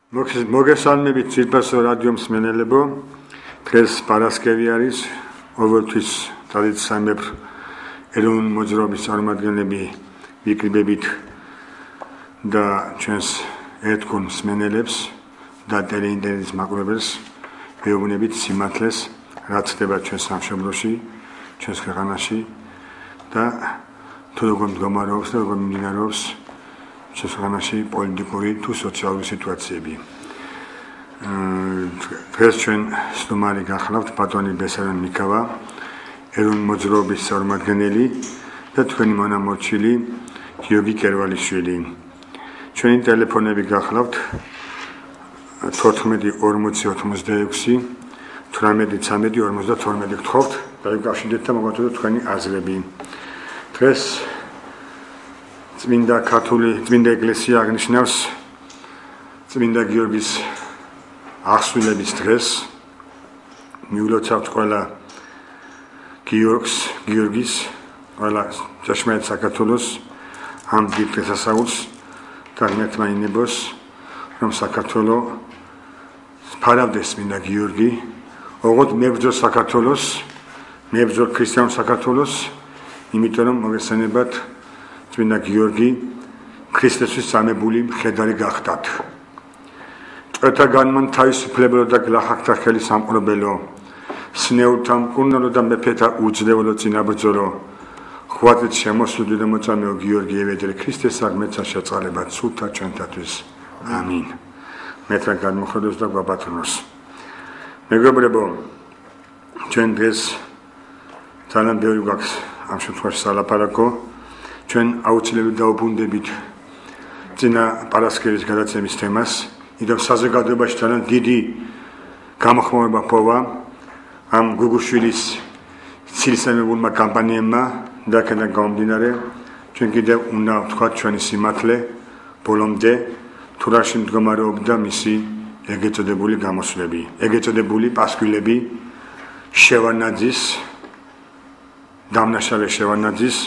მოგესალმებით ძირფასო რადიო მსმენელებო, დღეს პარასკევი არის, ყოველთვის ტრადიციით ეროვნული მოძრაობის წარმომადგენლები ვიკრიბებით და ჩვენს ერთგულ მსმენელებს და ტელეინტერნეტის მაყურებელს ვეუბნებით სიმართლეს, რაც ხდება ჩვენს სამშობლოში, ჩვენს ქვეყანაში და თუ როგორ მდგომარეობს და როგორ მიმდინარეობს ჩვენს ქვეყანაში პოლიტიკური თუ სოციალური სიტუაციები. დღეს ჩვენ სტუმარი გახლავთ ბატონი ბესარიონ მიქავა, ეროვნული მოძრაობის წარმომადგენელი და თქვენი მონამორჩილი გიორგი კერვალიშვილი. ჩვენი ტელეფონები გახლავთ 14 40 86 18 13 52 გთხოვთ და გაშინდეთ და მოგაწოდოთ თქვენი აზრები. დღეს წმინდა ეკლესია აღნიშნავს წმინდა გიორგის აღსრულების დღეს. მიულოცავთ ყველა გიორგის, ყველა ჭეშმარიტ საქართველოს ამ დიდ დღესასწაულს და მეთმაინებოს, რომ საქართველო ფარავდეს წმინდა გიორგი, ოღონდ მებრძოლ საქართველოს, მებრძოლ ქრისტიანულ საქართველოს, იმიტომ რომ მოგესალმებათ წმინდა გიორგი ქრისტესთვის სამებული მხედარი გახდათ. ჭრეთა განმან თავისუფლებელო და გლახაკთა ხელი სამყრობელო, სნეულთა მკურნალო და მეფეთა უძლეველო წინაბრძოლო, ხვატით შემოსული და მოწამეო გიორგი ევედრე ქრისტეს აღმეცა შეწყალებად სულთა ჩვენთათვის. ამინ. მეტრა გადმოხედოს და გვაბატონოს. მეგობრებო, ჩვენ დღეს ძალიან ბევრი გვაქვს ამ შემთხვევაში სალაპარაკო. ჩვენ აუცილებლად დაუბრუნდებით წინა პარასკევის გადაცემის თემას, იმიტომ საზოგადოებაში ძალიან დიდი გამოხმაურება პოვა ამ გუგუშვილის ცილისამებულმა კამპანიებმა და აქედან გამომდინარე ჩვენ კიდევ უნდა ვთქვათ ჩვენი სიმართლე ბოლომდე თუ რაში მდგომარეობდა მისი ეგრეთ წოდებული გამოსვლები, ეგრეთ წოდებული პასკვილები შევარნაძის, დამნაშავე შევარნაძის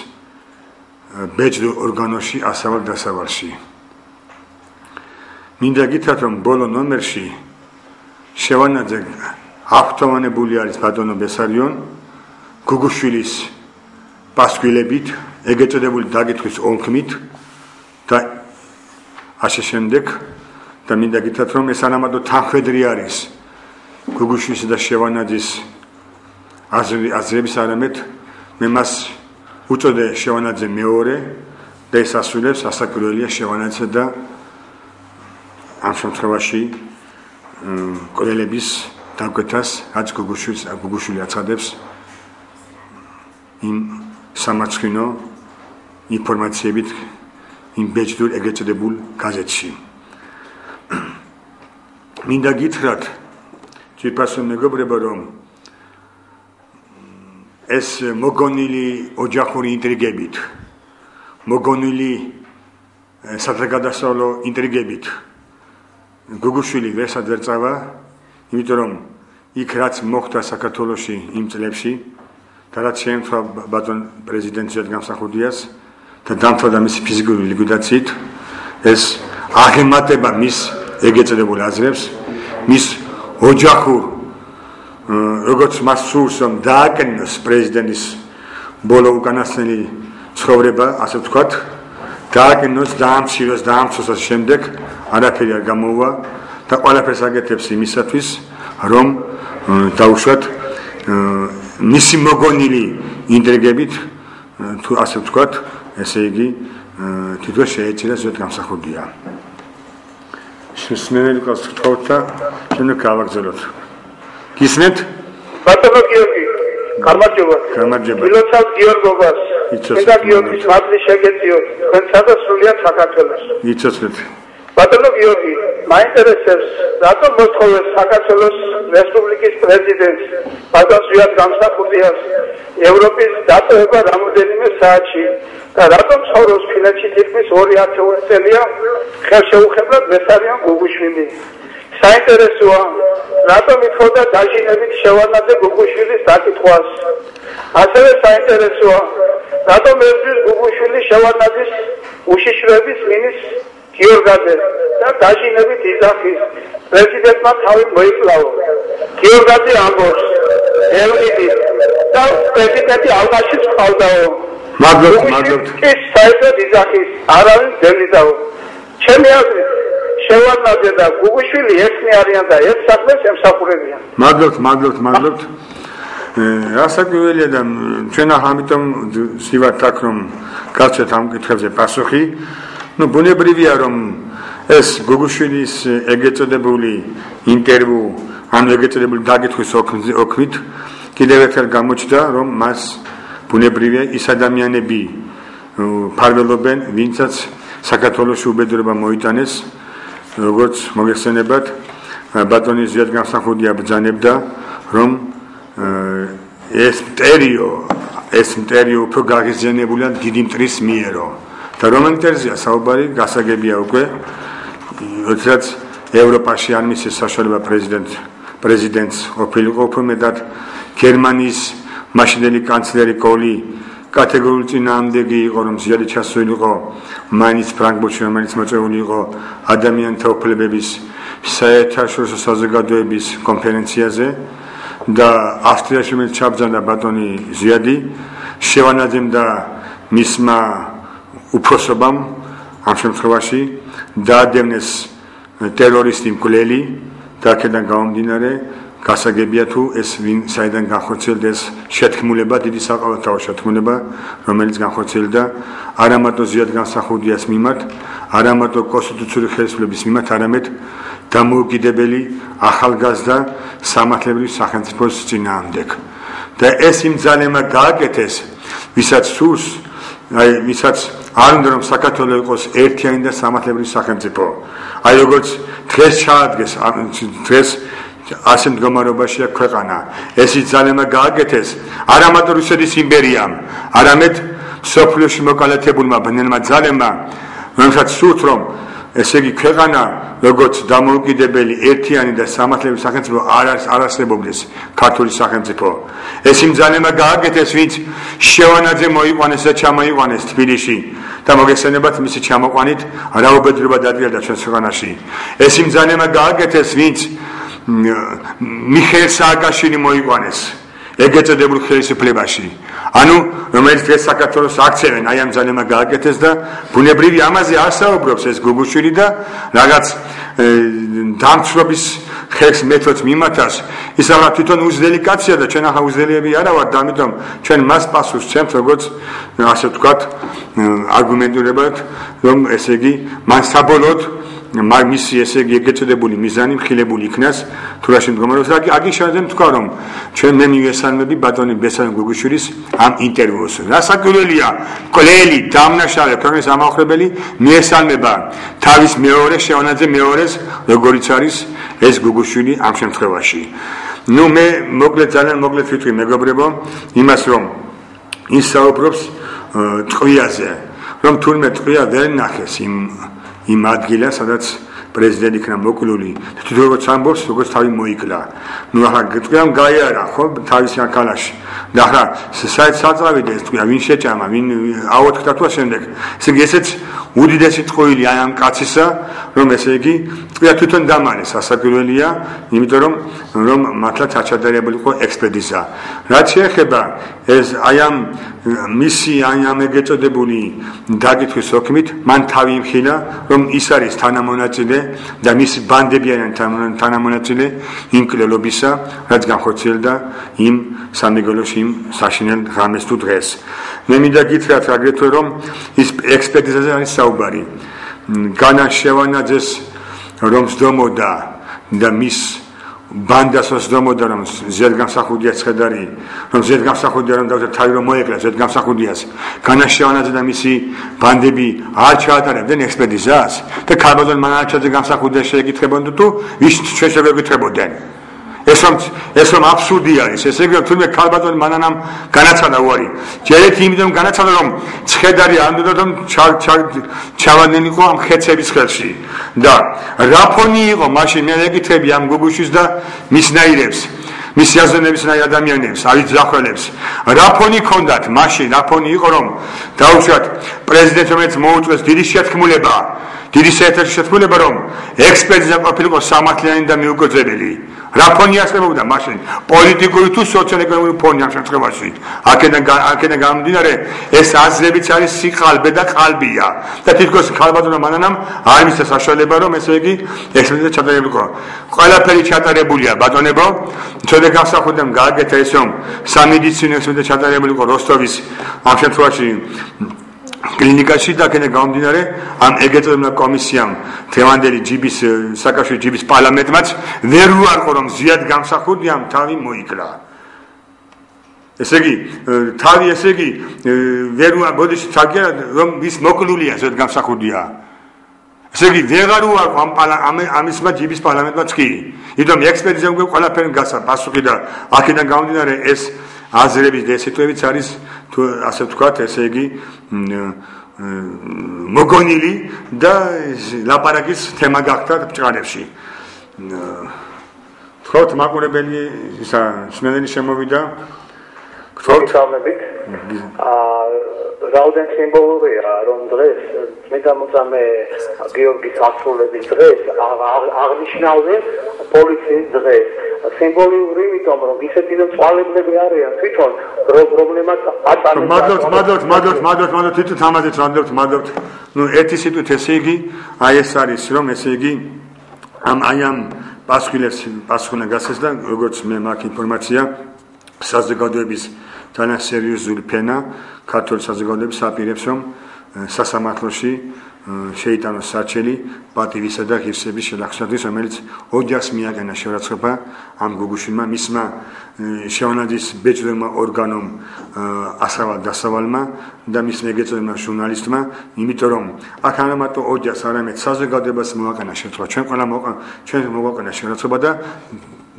ბეჭდურ ორგანოში ასავალ-დასავალში. მინდა გითხრათ, რომ ბოლო ნომერში შევარნაძე აღფრთოვანებული არის ბატონო ბესარიონ გუგუშვილის პასკვილებით, ეგრეთ წოდებული დაკითხვის ოლქმით და ასე შემდეგ და მინდა გითხრათ, რომ ეს არამარტო თანხმედრი არის გუგუშვილის და შევარნაძის აზრების, არამედ მე მას უწოდე შევარნაძე მეორე და ეს ასრულებს ასაკვირველია შევარნაძე და ამ შემთხვევაში კვლელების დაგვეთას, რაც გუგუშვილი აცხადებს იმ სამარცხვინო ინფორმაციებით იმ ბეჭდურ ეგრეთ წოდებულ გაზეთში. მინდა გითხრათ, ძვირფასო მეგობრებო, რომ ეს მოგონილი ოჯახური ინტრიგებით, მოგონილი საზოგადოებრივი ინტრიგებით გუგუშვილი ვერსად ვერ წავა, იმიტომ რომ იქ რაც მოხდა საქართველოში იმ წლებში და რაც შეემთხვა ბატონ პრეზიდენტ გამსახურდიას და დამთავრდა მისი ფიზიკური ლიკვიდაციით, ეს აღემატება მის ეგრეთ წოდებულ აზრებს, მის ოჯახურ როგორც მას სურს, რომ დააკნინოს პრეზიდენტის ბოლო უკანასკნელი ცხოვრება, ასე ვთქვათ, დააკნინოს, დაამციროს, დაამცროს ასე შემდეგ, არაფერი არ გამოუვა და ყველაფერს აკეთებს იმისათვის, რომ დაუშვათ მისი მოგონილი ინტრიგებით, თუ ასე ვთქვათ, ესე იგი თვითონ შეეჭირა ზოგადად გამსახურდია. შესმენელი ყავს გთხოვთ და შემდეგ გავაგზავნოთ. გისმენთ? ბატონო გიორგი, გამარჯობა. გამარჯობა. ვილოცავ გიორგობას. და გიორგის მადლის შეგეწიო, თქვენსა და სრულიად საქართველოს. იცოცხლეთ. ბატონო გიორგი, მაინტერესებს, რატომ მოსთხოვეს საქართველოს რესპუბლიკის პრეზიდენტს ბატონ ზვიად გამსახურდიას ევროპის დატოვება რამოდენიმე საათში და რატომ ცხოვრობს ფინეთში თითქმის 2 ათეული წელია ხელშეუხებლად ბესარიონ გუგუშვილი. საინტერესოა, რატომ ითხოვდა დაჟინებით შევარნაძე გუგუშვილის დაკითხვას. ასევე საინტერესოა, რატომ ერთვის გუგუშვილი შევარნაძის უშიშროების მინის გიორგაძე და დაჟინებით იძახის პრეზიდენტმა თავი მოიკლაო გიორგაძე ამბობს ელვიდის და პრეზიდენტი ალღაშიც ყავდაო მადლობთ ის საერთოდ იძახის არავინ დემდიდაო ჩემი აზრით შევარნაძე და გუგუშვილი ერთნი არიან და ერთ საქმეს ემსახურებიან მადლობთ რასაკვირველია და ჩვენ ამიტომ ვსივართ აქ რომ გავცეთ ამ კითხვებზე პასუხი ბუნებრივია რომ ეს გუგუშვილის ეგრეთ წოდებული ინტერვიუ ან ეგრეთ წოდებული დაკითხვის ოქმით კიდევ ერთხელ გამოჩნდა რომ მას ბუნებრივია ის ადამიანები ფარველობენ ვინცაც საქართველოს უბედურება მოიტანეს როგორც მოგეხსენებათ ბატონი ზიად გამსახურდია ბრძანებდა რომ ეს მტერიო უფრო გაღიზიანებულია დიდი მტრის მიერო და რომელ მტერზეა საუბარი გასაგებია უკვე როდესაც ევროპაში არ მისცეს საშუალება პრეზიდენტს ყოფილიყო უფრო მეტად გერმანიის მაშინდელი კანცლერი კოლი კატეგორიული წინააღმდეგი იყო რომ ზიადი ჩასულიყო მაინც ფრანკფურტში რომელიც მოწვეული იყო ადამიანთა უფლებების საერთაშორისო საზოგადოების კონფერენციაზე და ავსტრიაში მე ჩაბრძანდა ბატონი ზიადი შევანაძემ და მისმა უფროსობამ ამ შემთხვევაში დაადევნეს ტერორისტი მკვლელი და აქედან გამომდინარე გასაგებია თუ ეს ვინ საიდან განხორციელდა ეს შეთქმულება დიდი საყოველთაო შეთქმულება რომელიც განხორციელდა არა მარტო ზიად გამსახურდიას მიმართ არა მარტო კონსტიტუციური ხელისუფლების მიმართ არამედ დამოუკიდებელი ახალგაზრდა სამართლებრივი სახელმწიფოს წინააღმდეგ და ეს იმ ძალებმა გააკეთეს ვისაც სურს ვისაც არ უნდა რომ საქართველოს იყოს ერთიანი და სამართლებრივი სახელმწიფო აი როგორც დღეს ჩაადგეს დღეს ასე მდგომარეობაშია ქვეყანა ესიც ძალებმა გააკეთეს არა მარტო რუსეთის იმპერიამ არამედ სოფლიოში მოკალათებულმა ბნელმა ძალებმა რომელსაც სურთ რომ ესე იგი ქვეყანა როგორც დამოუკიდებელი ერთიანი და სამართლებრივი სახელმწიფო არ არსებობდეს ქართული სახელმწიფო ეს იმ ძალებმა გააკეთეს ვინც შევანაძე მოიყვანეს და ჩამოიყვანეს თბილისში და მოგეხსენებათ მისი ჩამოყვანით რაუბედურება დადგა ჩვენს ქვეყანაში ეს იმ ძალებმა გააკეთეს ვინც მიხეილ სააკაშვილი მოიყვანეს ეგრეთ წოდებულ ხელისუფლებაში ანუ რომელიც დღეს საქართველოს აქცევენ აი ამ ძალებმა გააკეთეს და ბუნებრივი ამაზე არ საუბრობს ეს გუგუშვილი და რაღაც დამცრობის ხერხს მეთოდს მიმართავს ის ახლა თვითონ უზდელი კაცია და ჩვენ ახლა უზდელიები არა ვართ და ამიტომ ჩვენ მას პასუხს ვცემთ როგორც ასე ვთქვათ არგუმენტირებად რომ ესე იგი მან საბოლოოდ მისი ესე იგი ეგრეთ წოდებული მიზანი მხილებული იქნას თუ რა შემდგომარეობს აგი შეიძლება თქვა რომ ჩვენ მე მივესალმები ბატონი ბესალმ გუგუშვილის ამ ინტერვიუს რასაკვირველია მკვლელი დამნაშავე ქვეყნის ამაოხრებელი მიესალმება თავის მეორე შევანაძე მეორეს როგორიც არის ეს გუგუშვილი ამ შემთხვევაში ნუ მე ძალიან მოკლედ ვიტყვი მეგობრებო იმას რომ ის საუბრობს ტყვიაზე რომ თურმე ტყვია ვერ ნახეს იმ ადგილას სადაც პრეზიდენტი იქნა მოკლული თვითონ როგორც ამბობს როგორც თავი მოიკლა ნუ ახლა ტყვიამ გაიარა ხო თავის კალაში და ახლა საწავიდა ეს ტყვია ვინ შეჭამა ვინ აოთხდა თუ შემდეგ ესე იგი ესეც უდიდესი ტყვილი აი ამ კაცისა რომ ესე იგი ტყვია თვითონ დამალეს ასაკვირველია იმიტომ რომ მართლაც აჩადარებული იყო ექსპედიცია რაც შეეხება ეს აი ამ მისი აი ამ ეგრეთ წოდებული დაკითხვის ოქმით მან თავი იმხილა რომ ის არის თანამონაწილე და მისი ბანდები არიან თანამონაწილე იმ კვლელობისა რაც განხორციელდა იმ სამეგრელოში იმ საშინელ ღამეს თუ დღეს მე მინდა გითხრათ აგრეთვე რომ ის ექსპედიციაზე არის საუბარი განა შევანაძეს რომ სდომოდა და მის ბანდას სდომოდა რომ ზედ გამსახურდია ცხედარი რომ ზედ გამსახურდია რომ დავწერთ თავი რომ მოეკლა ზედ გამსახურდიას განა შევანაძე და მისი ბანდები არ ჩაატარებდნენ ექსპედიციას და ქალბატონ მანაჩაძე გამსახურდია შეეკითხებოდა თუ ვის ჩვენ შეგეკითხებოდნენ ეს რომ აბსურდი არის ესე იგი თუნდაც ქალბატონი მანანამ განაცხადა უარი ჯერეთი იმიტომ განაცხადა რომ ცხედარი არ უნდა რომ ჩავანენიყო ამ ხეცების ხელში და რა ფონი იყო მაშინ მე ეკითხები ამ გუგუშვილს და მის ნაირებს მის აზროვნებისნაირ ადამიანებს, ავიძახველებს. რა ფონი ქონდათ? მაშინ რა ფონი იყო, რომ დაუშვათ პრეზიდენტს, რომელიც მოუწევს დიდი შეთქმულება, დიდი საერთაშორისო შეთქმულება, რომ ექსპერტიზა ყოფილიყო სამართლიანი და მიუგოძებელი. რა ფონი არსებობდა მაშინ? პოლიტიკური თუ სოციალ-ეკონომიკური ფონი ამ შემთხვევაში. აქედან გამომდინარე, ეს აზრებიც არის სიყალბე და ყალბია. და თითქოს ქალბატონმა მანანამ არ მისცა საშუალება, რომ ესე იგი ექსპერტიზა ჩატარებულიყო. ყველაფერი ჩატარებულია, ბატონებო. ცოტა გასახურდა გააკეთა ეს, რომ სამედიცინო ექსპერტიზა ჩატარებულიყო როსტოვის ამ შემთხვევაში კლინიკაში და აქედან გამომდინარე ამ ეგეწოდებმა კომისიამ თევანდელი ჯიბის საკავშირო ჯიბის პარლამენტმაც ვერ უარყო, რომ ზიად გამსახურდიამ თავი მოიკრა. ესე იგი თავი ესე იგი ვერ ბოდიში თაგია, რომ ის მოკლულია ზიად გამსახურდია. ესე იგი ვეღარ უარყო ამისმა ჯიბის პარლამენტმაც კი. იმიტომ ექსპერტიზა უკვე ყველაფერი გასა პასუხი და აქედან გამომდინარე ეს აზრების და სიტყვებიც არის თუ ასე ვთქვათ, ესე იგი მოგონილი და ლაპარაკის თემა გახდა ბჭყალებში. თქვათ მაყურებელი ისა სმენელი შემოვიდა. თქვათ სამებით. რაუდენ სიმბოლურია, რომ დღეს მეწამოწამე გიორგის ასრულების დღეს აღნიშნავენ პოლიციის დღეს. სიმბოლური, იმიტომ რომ ისეთი წვალებლები არიან თვითონ პრობლემას აწარმოებენ. მადლობთ, თვითონ ამაზეც მადლობთ. ნუ ერთი სიტყვით ესე იგი, აი ეს არის, რომ ესე იგი ამ პასუხილებს პასუხნა გასცეს და როგორც მე მაქვს ინფორმაცია, საზოგადოების თანა სერიოზული ფენა ქართული საზოგადოების აპირებს, რომ სასამართლოში შეიტანოს საჩელი პატივისა და ღირსების შელახსნისთვის, რომელიც ოჯახს მიაგენა შევარცხება ამ გუგუშვილმა, მისმა შეონაძის ბეჭდვებმა ორგანომ ასავალ დასავალმა და მის მეგეწოდებმა ჟურნალისტმა, იმიტომ რომ აქ არა მარტო ოჯახს, არამედ საზოგადოებას მოაყენა შევარცხება, ჩვენ მოაყენა შევარცხება და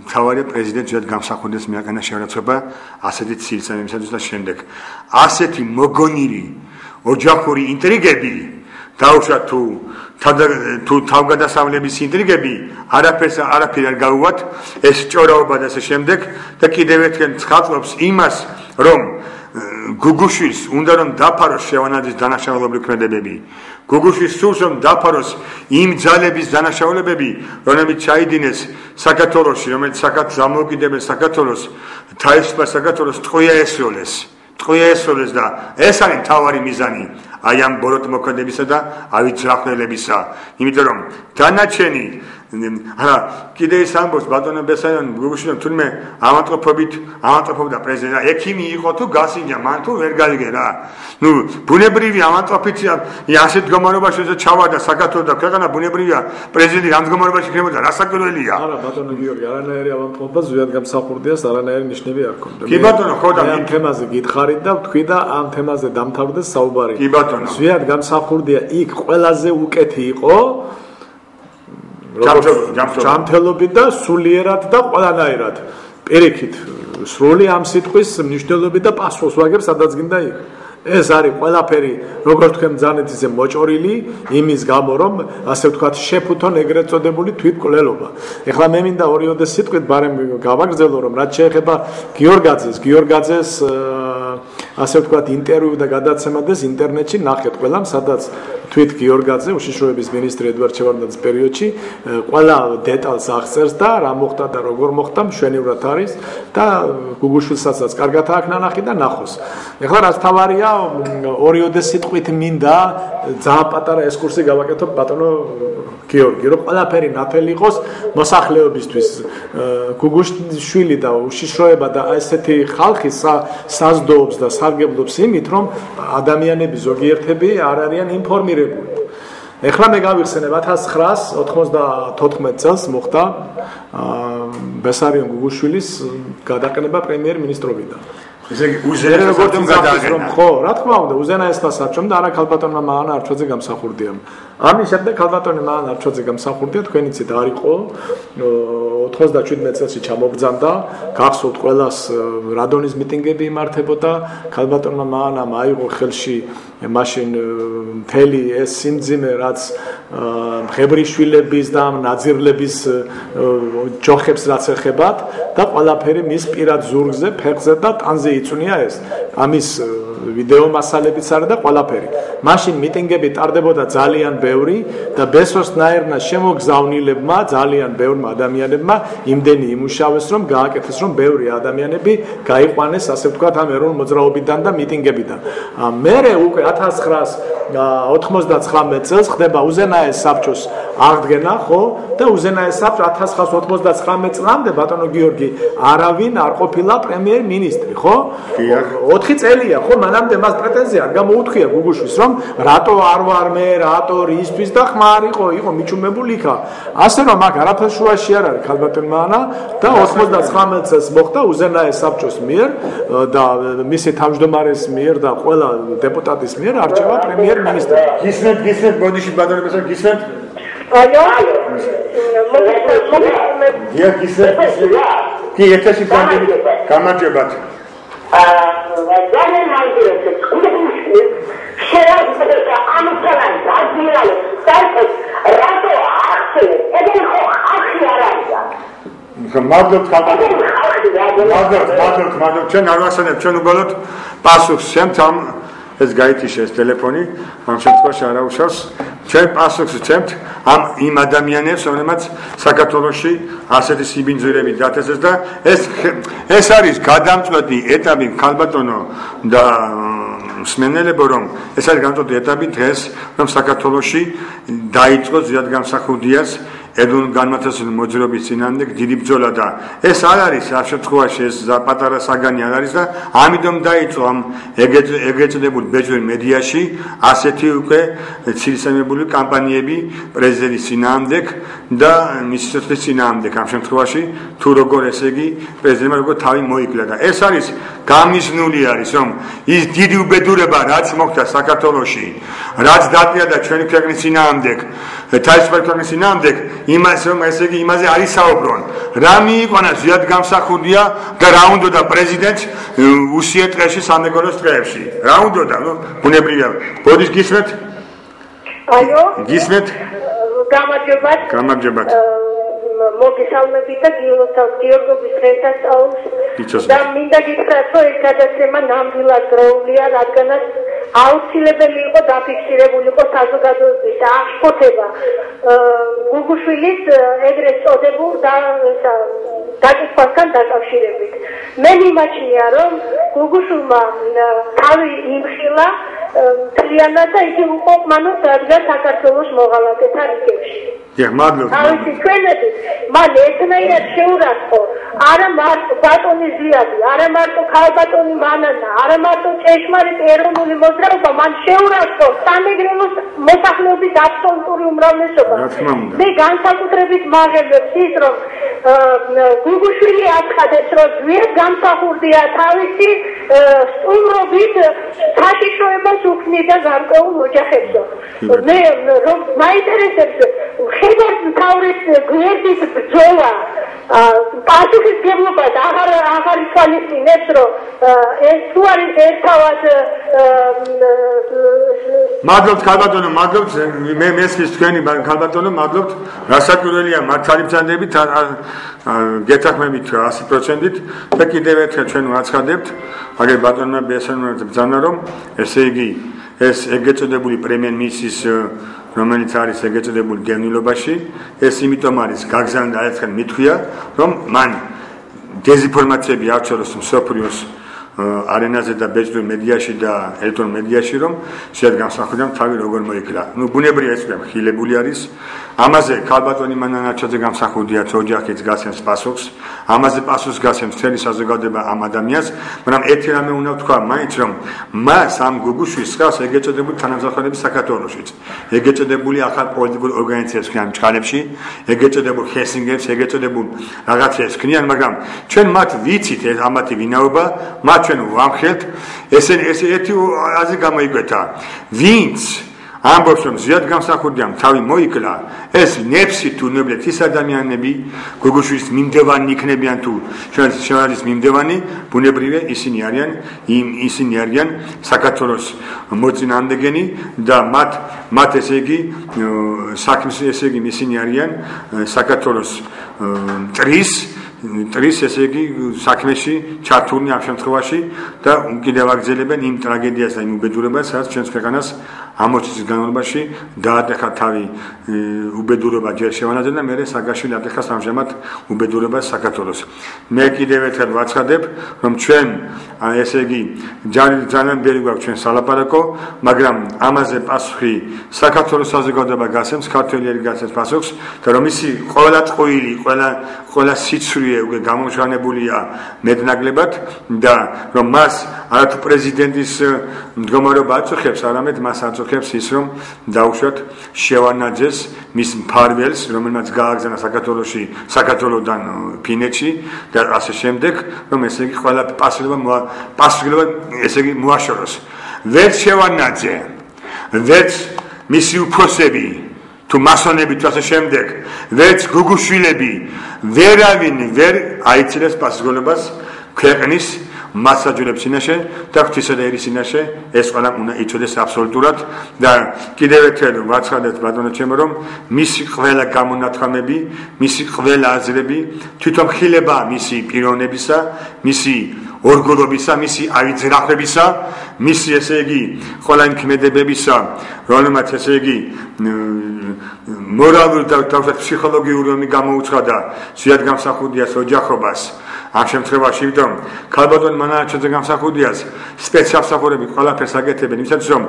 მთავარი პრეზიდენტ ზედ გამსახურდეს მიაყენა შევარცხება ასეთი ცილსამიმისათვის და შემდეგ. ასეთი მოგონილი ოჯახური ინტრიგები დაუშვათ თუ თავგადასავლების ინტრიგები არაფერი არ გაუვათ, ეს ჭორაობა და ასე შემდეგ და კიდევ ერთხელ ცხადყოფს იმას, რომ გუგუშვილს უნდა რომ დაფაროს შევანაძის დანაშაულებრივი ქმედებები. გუგუშვილს სურს რომ დაფაროს იმ ძალების დანაშაულებები, რომლებიც ჩაიდინეს საქართველოში, რომელიც დამოუკიდებელ საქართველოს თავისუფალ საქართველოს ტყვია ესროლეს და ეს არის მთავარი მიზანი აი ამ ბოროტ მოქმედებისა და ავიძახველებისა. იმიტომ რომ დანარჩენი კიდე ის ამბობს ბატონო ბესარიონ გუგუშვილმა თურმე ავანტყოფობდა პრეზიდენტი. ექიმი იყო თუ გასინჯა, მან თუ ვერ გაიგე რა. ნუ ბუნებრივი ავანტყოფიცია ასეთ მდგომარეობაში ჩავარდა საქართველოს და ქვეყანა ბუნებრივია პრეზიდენტი ამ მდგომარეობაში იქნებოდა რა საკურველია. არა ბატონო გიორგი, არანაირი ავანტყოფობა ზვიად გამსახურდიას არანაირი ნიშნები არ ქონდა. კი ბატონო, ხო და ამ თემაზე გითხარით და ვთქვი და ამ თემაზე დამთავრდეს საუბარი. კი ბატონო. ზვიად გამსახურდია იქ ყველაზე უკეთი იყო ჯანმრთელობით და სულიერად და ყველანაირად. პირიქით, სრული ამ სიტყვის მნიშვნელობით და პასუხს ვაგებ სადაც გინდა იქ. ეს არის ყველაფერი, როგორც თქვენ ძალიან ისე მოჭორილი იმის გამო, რომ ასე ვთქვათ, შეფუთონ ეგრეთ წოდებული თვითმკვლელობა. ეხლა მე მინდა ორიოდე სიტყვით ბარემ გავაგრძელო, რომ რაც შეეხება გიორგაძეს ასე ვთქვათ, ინტერვიუ და გადაცემადეს ინტერნეტში ნახეთ ყველამ, სადაც თვით გიორგაძე, უშიშროების მინისტრი ედვარდ შევარდნაძის პერიოდში ყველა დეტალს აღწერს და რა მოხდა და როგორ მოხდა, მშვენივრად არის და გუგუშვილსაც კარგად აქვს ნანახი და ნახოს. ეხლა რაც თავარია, ორიოდე სიტყვით მინდა ძალიან პატარა ესკურსი გავაკეთო ბატონო გიორგი, რომ ყველაფერი ნათელი იყოს მოსახლეობისთვის. გუგუშვილი და უშიშროება და ესეთი ხალხი საზრდოობს და სარგებლობს იმით, რომ ადამიანები ზოგიერთები არ არიან ინფორმირებული. ეხლა მე გავიხსენებ 1994 წელს მოხდა ბესარიონ გუგუშვილის გადაყენება პრემიერ-მინისტრობიდან. ესე იგი უზენაესად გადააგენა. ხო, რა თქმა უნდა, უზენაესად საჭომ და არა ქალბატონმა მაღანა არჩვაძე გამსახურდია. ამის შემდეგ ქალბატონი მაღანა არჩვაძე გამსახურდია, თქვენ იცით არ იყო 97 წელს ჩამობრძანდა, გახსოვთ ყველას რადონის მიტინგები იმართებოდა, ქალბატონმა მაღანამ აიღო ხელში მაშინ მთელი ეს სიმძიმე, რაც მღებრიშვილების და ნაძირლების ჯოხებს რაც ეხებათ და ყველაფერი მის პირად ზურგზე, ფეხზე და ტანზე იწვნია ეს. ამის ვიდეო მასალებიც არის და ყველაფერი. მაშინ მიტინგები ტარდებოდა ძალიან ბევრი და ბესოსნაირმა შემოგზავნილებმა, ძალიან ბევრმა ადამიანებმა იმდენი იმუშავეს, რომ გააკეთეს, რომ ბევრი ადამიანები გაიყვანეს, ასე ვთქვათ, ამ ეროვნულ მოძრაობიდან და მიტინგებიდან. მერე უკვე 1999 წელს ხდება უზენაეს საბჭოს აღდგენა, ხო? და უზენაეს საბჭო 1999 წლამდე ბატონო გიორგი არავინ არ ყოფილა პრემიერ-მინისტრი, ხო? 4 წელია, ხო? მანამდე მას პრეტენზია არ გამოუთხია გუგუშვილს, რომ რატო არ ვარ მე, რატო რისთვის და ხმა არ იყო მიჩუმებული იქა. ასე რომ აქ არაფერ შუაში არ არის ქალბატონი მაღანა და 99 წელს მოხდა უზენაეს საბჭოს მიერ და მისი თავმჯდომარის მიერ და ყველა დეპუტატის მიერ არჩევა პრემიერ-მინისტრი. გისმენთ, ბოდიში ბატონებისა, გისმენთ? აიო. კი, ერთაში გამარჯვებათ. ძალიან მაგივრად გულში შეიძლება ამოწალან დაძიალო საერთოდ რატო ახსენე ეგენ ხო ახი არ არის მადლობთ ჩვენ არ ვახსენებთ ჩვენ უბრალოდ პასუხს შემთ ამ ეს გაითიშეს ტელეფონი ამ შემთხვევაში არ აუშავს ჩვენ პასუხს ვცემთ ამ იმ ადამიანებს რომლებმაც საქართველოში ასეთი სიბინძურები დათესეს და ეს არის გადამწყვეტი ეტაპი ქალბატონო და მსმენელებო რომ ეს არის გადამწყვეტი ეტაპი დღეს რომ საქართველოში დაიწყო ზიად გამსახურდიას ეროვნულ განმანათლებლობის მოძრაობის წინააღმდეგ დიდი ბრძოლა და ეს არ არის ამ შემთხვევაში ეს პატარა საგანი არ არის და ამიტომ დაიწყო ამ ეგრეთ წოდებულ ბეჭდურ მედიაში ასეთი უკვე ცილისებებული კამპანიები პრეზიდენტის წინააღმდეგ და მისი სიცოცხლის წინააღმდეგ ამ შემთხვევაში თუ როგორ ესე იგი პრეზიდენტმა როგორ თავი მოიკლა და ეს არის გამიზნული არის რომ ის დიდი უბედურება რაც მოხდა საქართველოში რაც დაკრია და ჩვენი ქვეყნის წინააღმდეგ თავისუფალი ქვეყნის წინააღმდეგ იმას რომ ესე იგი იმაზე არის საუბრონ რა მიიყვანა ზიად გამსახურდია და რა უნდა პრეზიდენტს უსიეთყეში სამეგრელოს დღეებში რა უნდა ნუ ბუნებრივია ბოდიშ გისმენთ აიო გისმენთ გამარჯობათ მოგესალმებით და გიორგობის დღესასწაულს და მინდა გითხრათ რომ ეს გადაცემა ნამდვილად დროულია რადგანაც აუცილებელი იყო დაფიქსირებული იყო საზოგადოების აღშფოთება გუგუშვილის ეგრეთ წოდებულ დაკითხვასთან დაკავშირებით. მე მიმაჩნია რომ გუგუშვილმა თავი იმხილა მთლიანად და იგი უკმანოდ დადგა საქართველოს მოღალატეთა რიგებში. მადლობთ. თავისი ჩვენები მან ერთნაირად შეურაცხო არა მარტო ბატონი ზიადი, არა მარტო ქალბატონი მანანა, არა მარტო ჭეშმარიტ ეროვნული მოძრაობა, მან შეურაცხო სამეგრელოს მოსახლეობის აბსოლუტური უმრავლესობა. მე განსაკუთრებით მაღლებს ის რომ გუგუშვილი აცხადებს რომ ზიად გამსახურდია თავისი სტუმრობით საშიშროებას უქმნიდა გარკვეულ ოჯახებსო. მე რომ მაინტერესებს ხედავთ თავის გვერდის ბრძოლა პასუხისმგებლობას აღარ ითვალისწინებს რომ ეს თუ არის ერთავად მადლობთ ქალბატონო მადლობთ მე მესმის თქვენი ქალბატონო მადლობთ რასაკვირველია მართალი ბრძანდებით გეთახმებით 100%-ით და კიდევ ერთხელ ჩვენ ვაცხადებთ აგერ ბატონმა ბესანურაძე ბრძანა რომ ესე იგი ეს ეგრეთ წოდებული პრემიერ-მინისტრის რომელიც არის ეგრეთ წოდებული დევნილობაში ეს იმიტომ არის გაგზავნა ერთხელ მithქვია რომ მან დეზინფორმაციები აღწევს მსოფლიოს არენაზე და ბეჭდურ მედიაში და ელექტრონულ მედიაში რომ შეად განსახურდა თავი როგორ მოიქლა. ნუ ბუნებრივია ეს ხილებული არის. ამაზე ქალბატონი მანანაჩაძე გამსახურდია ოჯახიც გასცემს პასუხს. ამაზე პასუხს გასცემს მთელი საზოგადოება ამ ადამიანს, მაგრამ ერთი რამე უნდა ვთქვა მაინც რომ მას ამ გუგუშვილს ხავს ეგრეთ წოდებული თანამსახურები საქართველოშიც. ეგრეთ წოდებული ახალ პოლიტიკურ ორგანიზაციებს ქმნიან ჩხალებში, ეგრეთ წოდებულ ჰესინგებს, ეგრეთ წოდებულ რაღაცებს ქმნიან, მაგრამ ჩვენ მათ ვიცით ეს ამათი ვინაობა, მათ ჩვენ ვამხელთ ესენი ერთი აზრი გამოიკვეთა ვინც ამბობს რომ ზიად გამსახურდიამ თავი მოიკლა ეს ნეფსი თუ ნებლეთ ის ადამიანები გოგოშვილის მიმდევანი იქნებიან თუ ჩვენთვის მიმდევანი ბუნებრივია ისინი არიან საქართველოს მოწინააღმდეგენი და მათ ესე იგი საქმის ესე იგი ისინი არიან საქართველოს ტრის ესე იგი საქმეში ჩართულნი ამ შემთხვევაში და კიდევ აგრძელებენ იმ ტრაგედიას და იმ უბედურებას რაც ჩვენს ქვეყანას ამოწის განმავლობაში დაატეხა თავი უბედურება ჯერ შევანაძე და მერე სააკაშვილი ატეხა ამჟამად უბედურებას საქართველოს. მე კიდევ ერთხელ ვაცხადებ რომ ჩვენ ესე იგი ძალიან ბევრი გვაქვს ჩვენ სალაპარაკო, მაგრამ ამაზე პასუხი საქართველოს საზოგადოება გასცემს, ქართველი გასცემს პასუხს და რომ ისი ყველა წყვილი, ყველა სიცრუე უკვე გამოშვანებულია მეტნაკლებად და რომ მას არათუ პრეზიდენტის მდგომარეობა აწუხებს, არამედ მას აწუხებს ის რომ დაუშვათ შევანაძეს მის მფარველს, რომელმაც გააგზავნა საქართველოსდან ფინეთში და ასე შემდეგ, რომ ესე იგი ყველა პასუხისმგებლობა ესე იგი მოაშოროს. ვერც შევანაძე, ვერც მისი უფროსები თუ მასონები თუ ასე შემდეგ, ვერც გუგუშვილები ვერავინ ვერ აიცილებს პასუხისმგებლობას ქვეყნის მასაჯულებს წინაშე და ღვთისა და ერის წინაშე ეს ყველა უნდა იცოდეს აბსოლუტურად და კიდევ ერთხელ ვაცხადეთ ბატონო ჩემო რომ მისი ყველა გამონათქვამები, მისი ყველა აზრები თვითონ ხილება მისი პიროვნებისა, მისი ორგულობისა, მისი ავიძრახებისა, მისი ესე იგი ყველა იმ ქმედებებისა, რომელმაც ესე იგი მორალური და ფსიქოლოგიური ომი გამოუცხადა ზიად გამსახურდიას ოჯახობას ამ შემთხვევაში, იმიტომ ქალბატონ მანაჩოძე გამსახურდიას სპეციალსახურები ყველაფერს აკეთებენ, იმისათვის რომ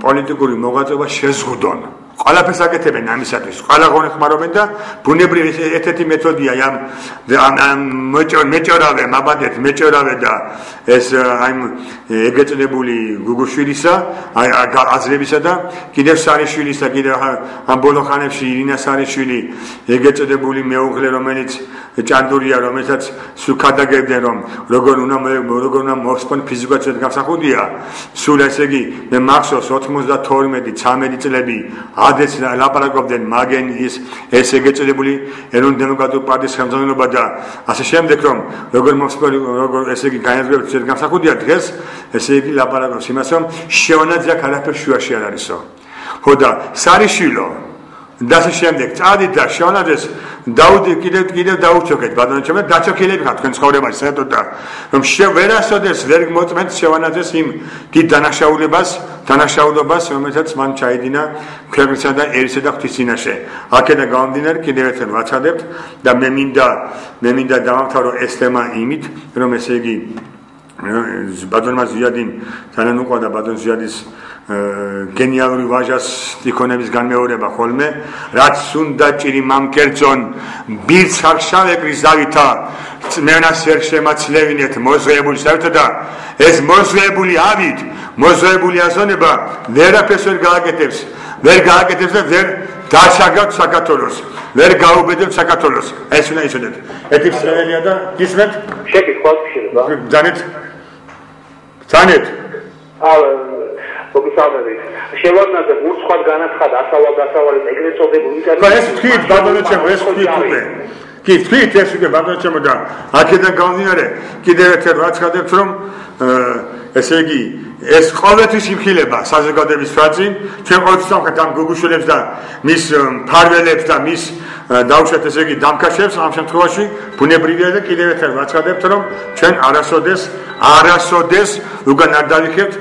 პოლიტიკური მოღვაწეობა შეზღუდონ. ყველაფერს აკეთებენ ამისათვის, ყველა ღონე ხმარობენ და ბუნებრივი ერთ-ერთი მეთოდია ამ მეჭორავე და ეს აი ეგეწნებული გუგუშვილისა, აზრებისა და კიდევ სარიშვილის და კიდევ ამ ბოლო ხანებში ირინა სარიშვილი ეგეწნებული მეუღლე, რომელიც ჭანდურია, რომელსაც სულ ქადაგებდნენ რომ როგორ უნდა მოსპონ ფიზიკურად გამსახურდია, სულ ესე იგი მე მახსოვს 92-13 წლები ades ლაპარაკობდნენ მაგენ ეს ეგეწოდებული ეროვნულ დემოკრატიული პარტიის ხელმძღვანელობა და ასე შემდეგ რომ როგორ ესე იგი განადგურებით გამსახურდია დღეს ესე იგი ლაპარაკობს იმას რომ შევანაძე არაფერ შუაში არ არისო. ხო და სარიშვილო და ასე შემდეგ წადით და შევანაძეს კიდევ დაუჩოქეთ ბატონო ჩემო დაჩოქილები ხართ თქვენ ცხოვრებაში საერთოდ და რომ ვერასოდეს ვერ მოწმენთ შევანაძეს იმ დიდ დანაშაულობას რომელსაც მან ჩაიდინა ქვეყნისა და ერისა და ღვთის წინაშე. აქედან გამომდინარე კიდევ ერთხელ ვაცხადებთ და მე მინდა დავამთავრო ეს თემა იმით რომ ესე იგი ბატონმა ზიადიმ ძალიან უყვარდა ბატონ ზიადის გენიალური ვაჟას ტიქონების განმეორება ხოლმე რაც უნდა ჭირი მამკერძონ ბირცხარშავეკრის ზავითა წმენას ვერ შემაცლევინეთ მოზღებული საერთოდ და ეს მოზღებული ავით მოზღებული აზონება ვერაფერს ვერ გააკეთებს და ვერ დაშაგავთ საქართველოს ვერ გაუბედებთ საქართველოს ეს უნდა იცოდეთ ერთი სრელია და გისმენთ შეკითხვა შეიძლება ძანეთ მოგისალმებით. შევარნაძე ურცხვად განაცხადა ასავალ-დასავალის ეგრეთ წოდებული ეს თქვით ბატონო ჩემო, ეს თქვით უკვე. კი, თქვით ეს უკვე ბატონო ჩემო და აქედან გამომდინარე კიდევ ერთხელ ვაცხადებთ რომ ესე იგი ეს ყოველთვის იმხილება საზოგადოების ფარგლებში, ჩვენ ყოველთვის ამხეთ ამ გუგუშვილებს და მის მფარველებს და მის დაუშვათ ესე იგი დამკაშებს ამ შემთხვევაში ბუნებრივია და კიდევ ერთხელ ვაცხადებთ რომ ჩვენ არასოდეს უკან არ დავიხებთ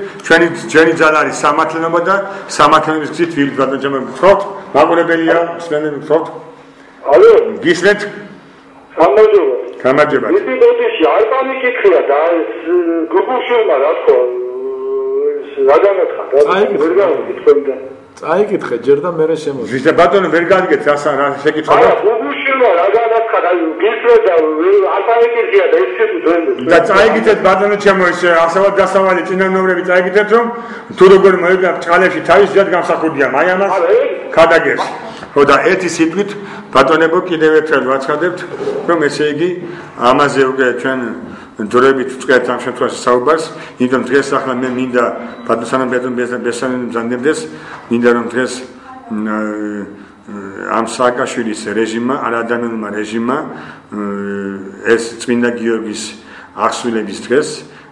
ჩვენი ძალა არის სამართლიანობა და სამართლიანობის გზით ვიღებთ ბატონო ჩემო გთხოვთ მაყურებელია მსმენელი გთხოვთ ალო გისმენთ გამარჯობა ისი ბოდიში არ პანიკიქია და ეს გუგუშვილმა რა თქო რა განაცხა ვერ გავიკითხე წაიკითხე ჯერ და მერე შემოდი ვიზა ბატონო ვერ გაიგეთ რა შეკითხვა არა გუგუშვილმა რა განაცხა და გისმე და არ პანიკიქია და ეს და წაიგითეთ ბატონო ჩემო ეს ასავალ დასავალი წინამორბედები წაიგითეთ რომ თუ როგორ მოიგებ ჭალებში თავის ზედ გამსახურდია აი ამას ქადაგებს ხო და ერთი სიტყვით ბატონებო კიდევ ერთხელ ვაცხადებთ რომ ესე იგი ამაზე უკვე ჩვენ დროებით წვეთ ამ შემთხვევაში საუბარს, იმიტომ დღეს ახლა მე მინდა ბატონსანამ ბესანემ ზანდებდეს, მინდა რომ დღეს ამ სააკაშვილის რეჟიმმა, არადამიანურმა რეჟიმმა ეს წმინდა გიორგის აღსრულების დღეს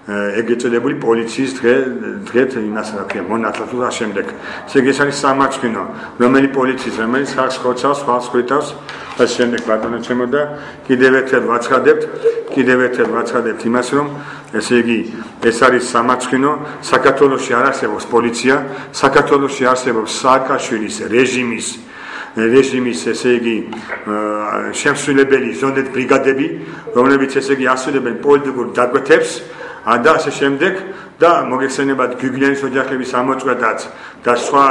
ეგეწოდებული პოლიციის დღეთ იმას რა ქვია მონათლად და შემდეგ. ესე იგი ეს არის სამარცხინო, რომელი პოლიციის, რომელიც ხალხს ხოცავს, ხალხს ხვითავს და შემდეგ ბატონო ჩემო და კიდევ ერთხელ ვაცხადებთ იმას, რომ ესე იგი ეს არის სამარცხინო, საქართველოში არ არსებობს პოლიცია, საქართველოში არსებობს სააკაშვილის რეჟიმის ესე იგი შემსრულებელი ზონდეთ ბრიგადები, რომლებიც ესე იგი ასრულებენ პოლიტიკურ დაკვეთებს და ასე შემდეგ და მოგეხსენებათ გიგლიანის ოჯახების ამოწყვეტაც და სხვა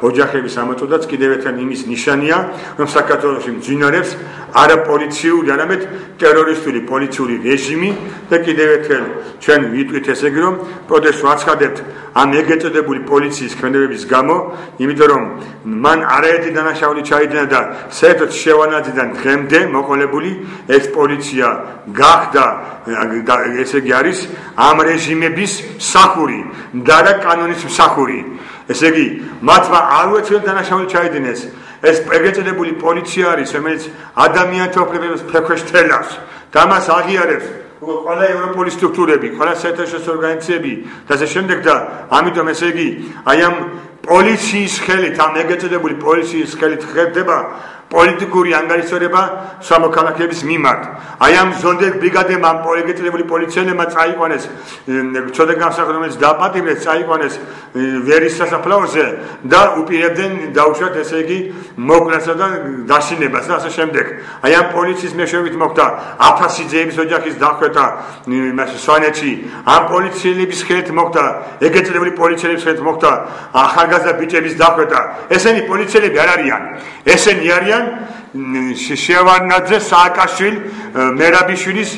ოჯახების ამოწყვეტაც კიდევ ერთხელ იმის ნიშანია, რომ საქართველოში მძინარებს არა პოლიციური, არამედ ტერორისტული პოლიციური რეჟიმი და კიდევ ერთხელ ჩვენ ვიტყვით ესე იგი რომ პროტესტს ვაცხადებთ ამ ეგეწოდებული პოლიციის ქმედებების გამო, იმიტომ რომ მან არაერთი დანაშაული ჩაიდინა და საერთოდ შევანაძიდან დღემდე მოყოლებული ეს პოლიცია გახდა და ესე იგი არის ამ რეჟიმების მსახური და რა კანონის მსახური. ესე იგი მათმა არ უეცრიათ დანაშაული ჩაიდინეს. ეს ეგეწოდებული პოლიცია არის, რომელიც ადამიანთა უფლებებს ფეხქვეშ თელავს და მას აღიარებს ყველა ევროპული სტრუქტურები, ყველა საერთაშორისო ორგანიზაციები და ასე შემდეგ და ამიტომ ესე იგი აი ამ პოლიციის ხელით, ამ ეგეწოდებული პოლიციის ხელით ხერხდება პოლიტიკური ანგარიშვალება სამოქალაქეების მიმართ. აი ამ ზონდეთ ბრიგადებმა ამ ეგეწოდებული პოლიციელებმა წაიყვანეს ცოდე გამსახურდია, რომელიც დააპატიმრეს, წაიყვანეს ვერის სასაფლაოზე და უპირებდნენ დაუშვათ ესე იგი მოკლასა და დაშინებას და ასე შემდეგ. აი ამ პოლიციის მეშვეობით მოხდა აფასიძეების ოჯახის დახვეთა სვანეთში. ამ პოლიციელების ხელით მოხდა ეგეწოდებული პოლიციელების ხელით მოხდა ახალგაზრდა ბიჭების დახვეთა. ესენი პოლიციელები არ არიან. ესენი არიან შევარნაძე, სააკაშვილ, მერაბიშვილის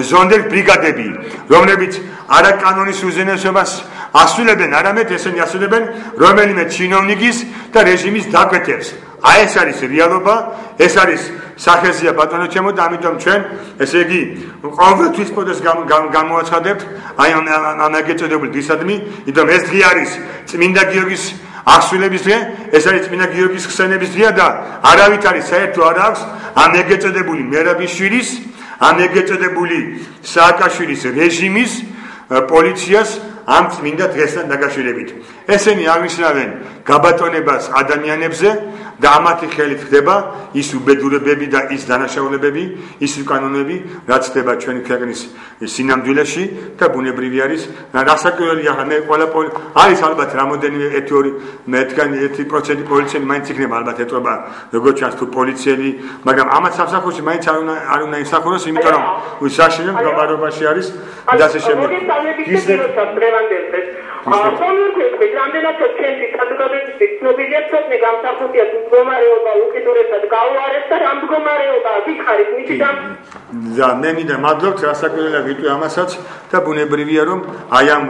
ზონდეთ ბრიგადები, რომლებიც არა კანონის უზენაესობას ასრულებენ, არამედ ესენი ასრულებენ რომელიმე ჩინოვნიკის და რეჟიმის დაკვეთებს. აი ეს არის რეალობა, ეს არის სახეზია ბატონო ჩემო და ამიტომ ჩვენ ესე იგი ყოველთვის პროტესტს გამოვაცხადებთ აი ამ ეგეწოდებული დღისადმი, იმიტომ ეს დღე არის წმინდა გიორგის აღსრულების დღე, ეს არის წმინდა გიორგის ხსენების დღე და არავით არის საერთო არ აქვს ამ ეგეწოდებული მერაბიშვილის, ამ ეგეწოდებული სააკაშვილის რეჟიმის პოლიციას ამ წმინდა დღესთან დაკავშირებით. ესენი აღნიშნავენ გაბატონებას ადამიანებზე და ამათი ხელით ხდება ის უბედურებები და ის დანაშაულებები, ის უკანონოები, რაც ხდება ჩვენი ქვეყნის სინამდვილეში და ბუნებრივი არის. რასაკვირველია, მე ყველა არის ალბათ რამოდენიმე 1% პოლიციელი მაინც იქნება ალბათ ეტყობა, როგორც ჩანს თუ პოლიციელი, მაგრამ ამათ სამსახურში მაინც არ უნდა ისახუროს, იმიტომ რომ საშინელ მდგომარეობაში არის და ასე შემდეგ. Pomyślmy, რამდენად ჩვენი საზოგადოების ცნობილია ცოტნე გამსახურდია მდგომარეობა უკიდურესად გაუარეს და ამ მდგომარეობა ვიხარით მითიდან და მე მინდა მადლობთ რასაკვირველია ვიტყვი ამასაც და ბუნებრივია რომ აი ამ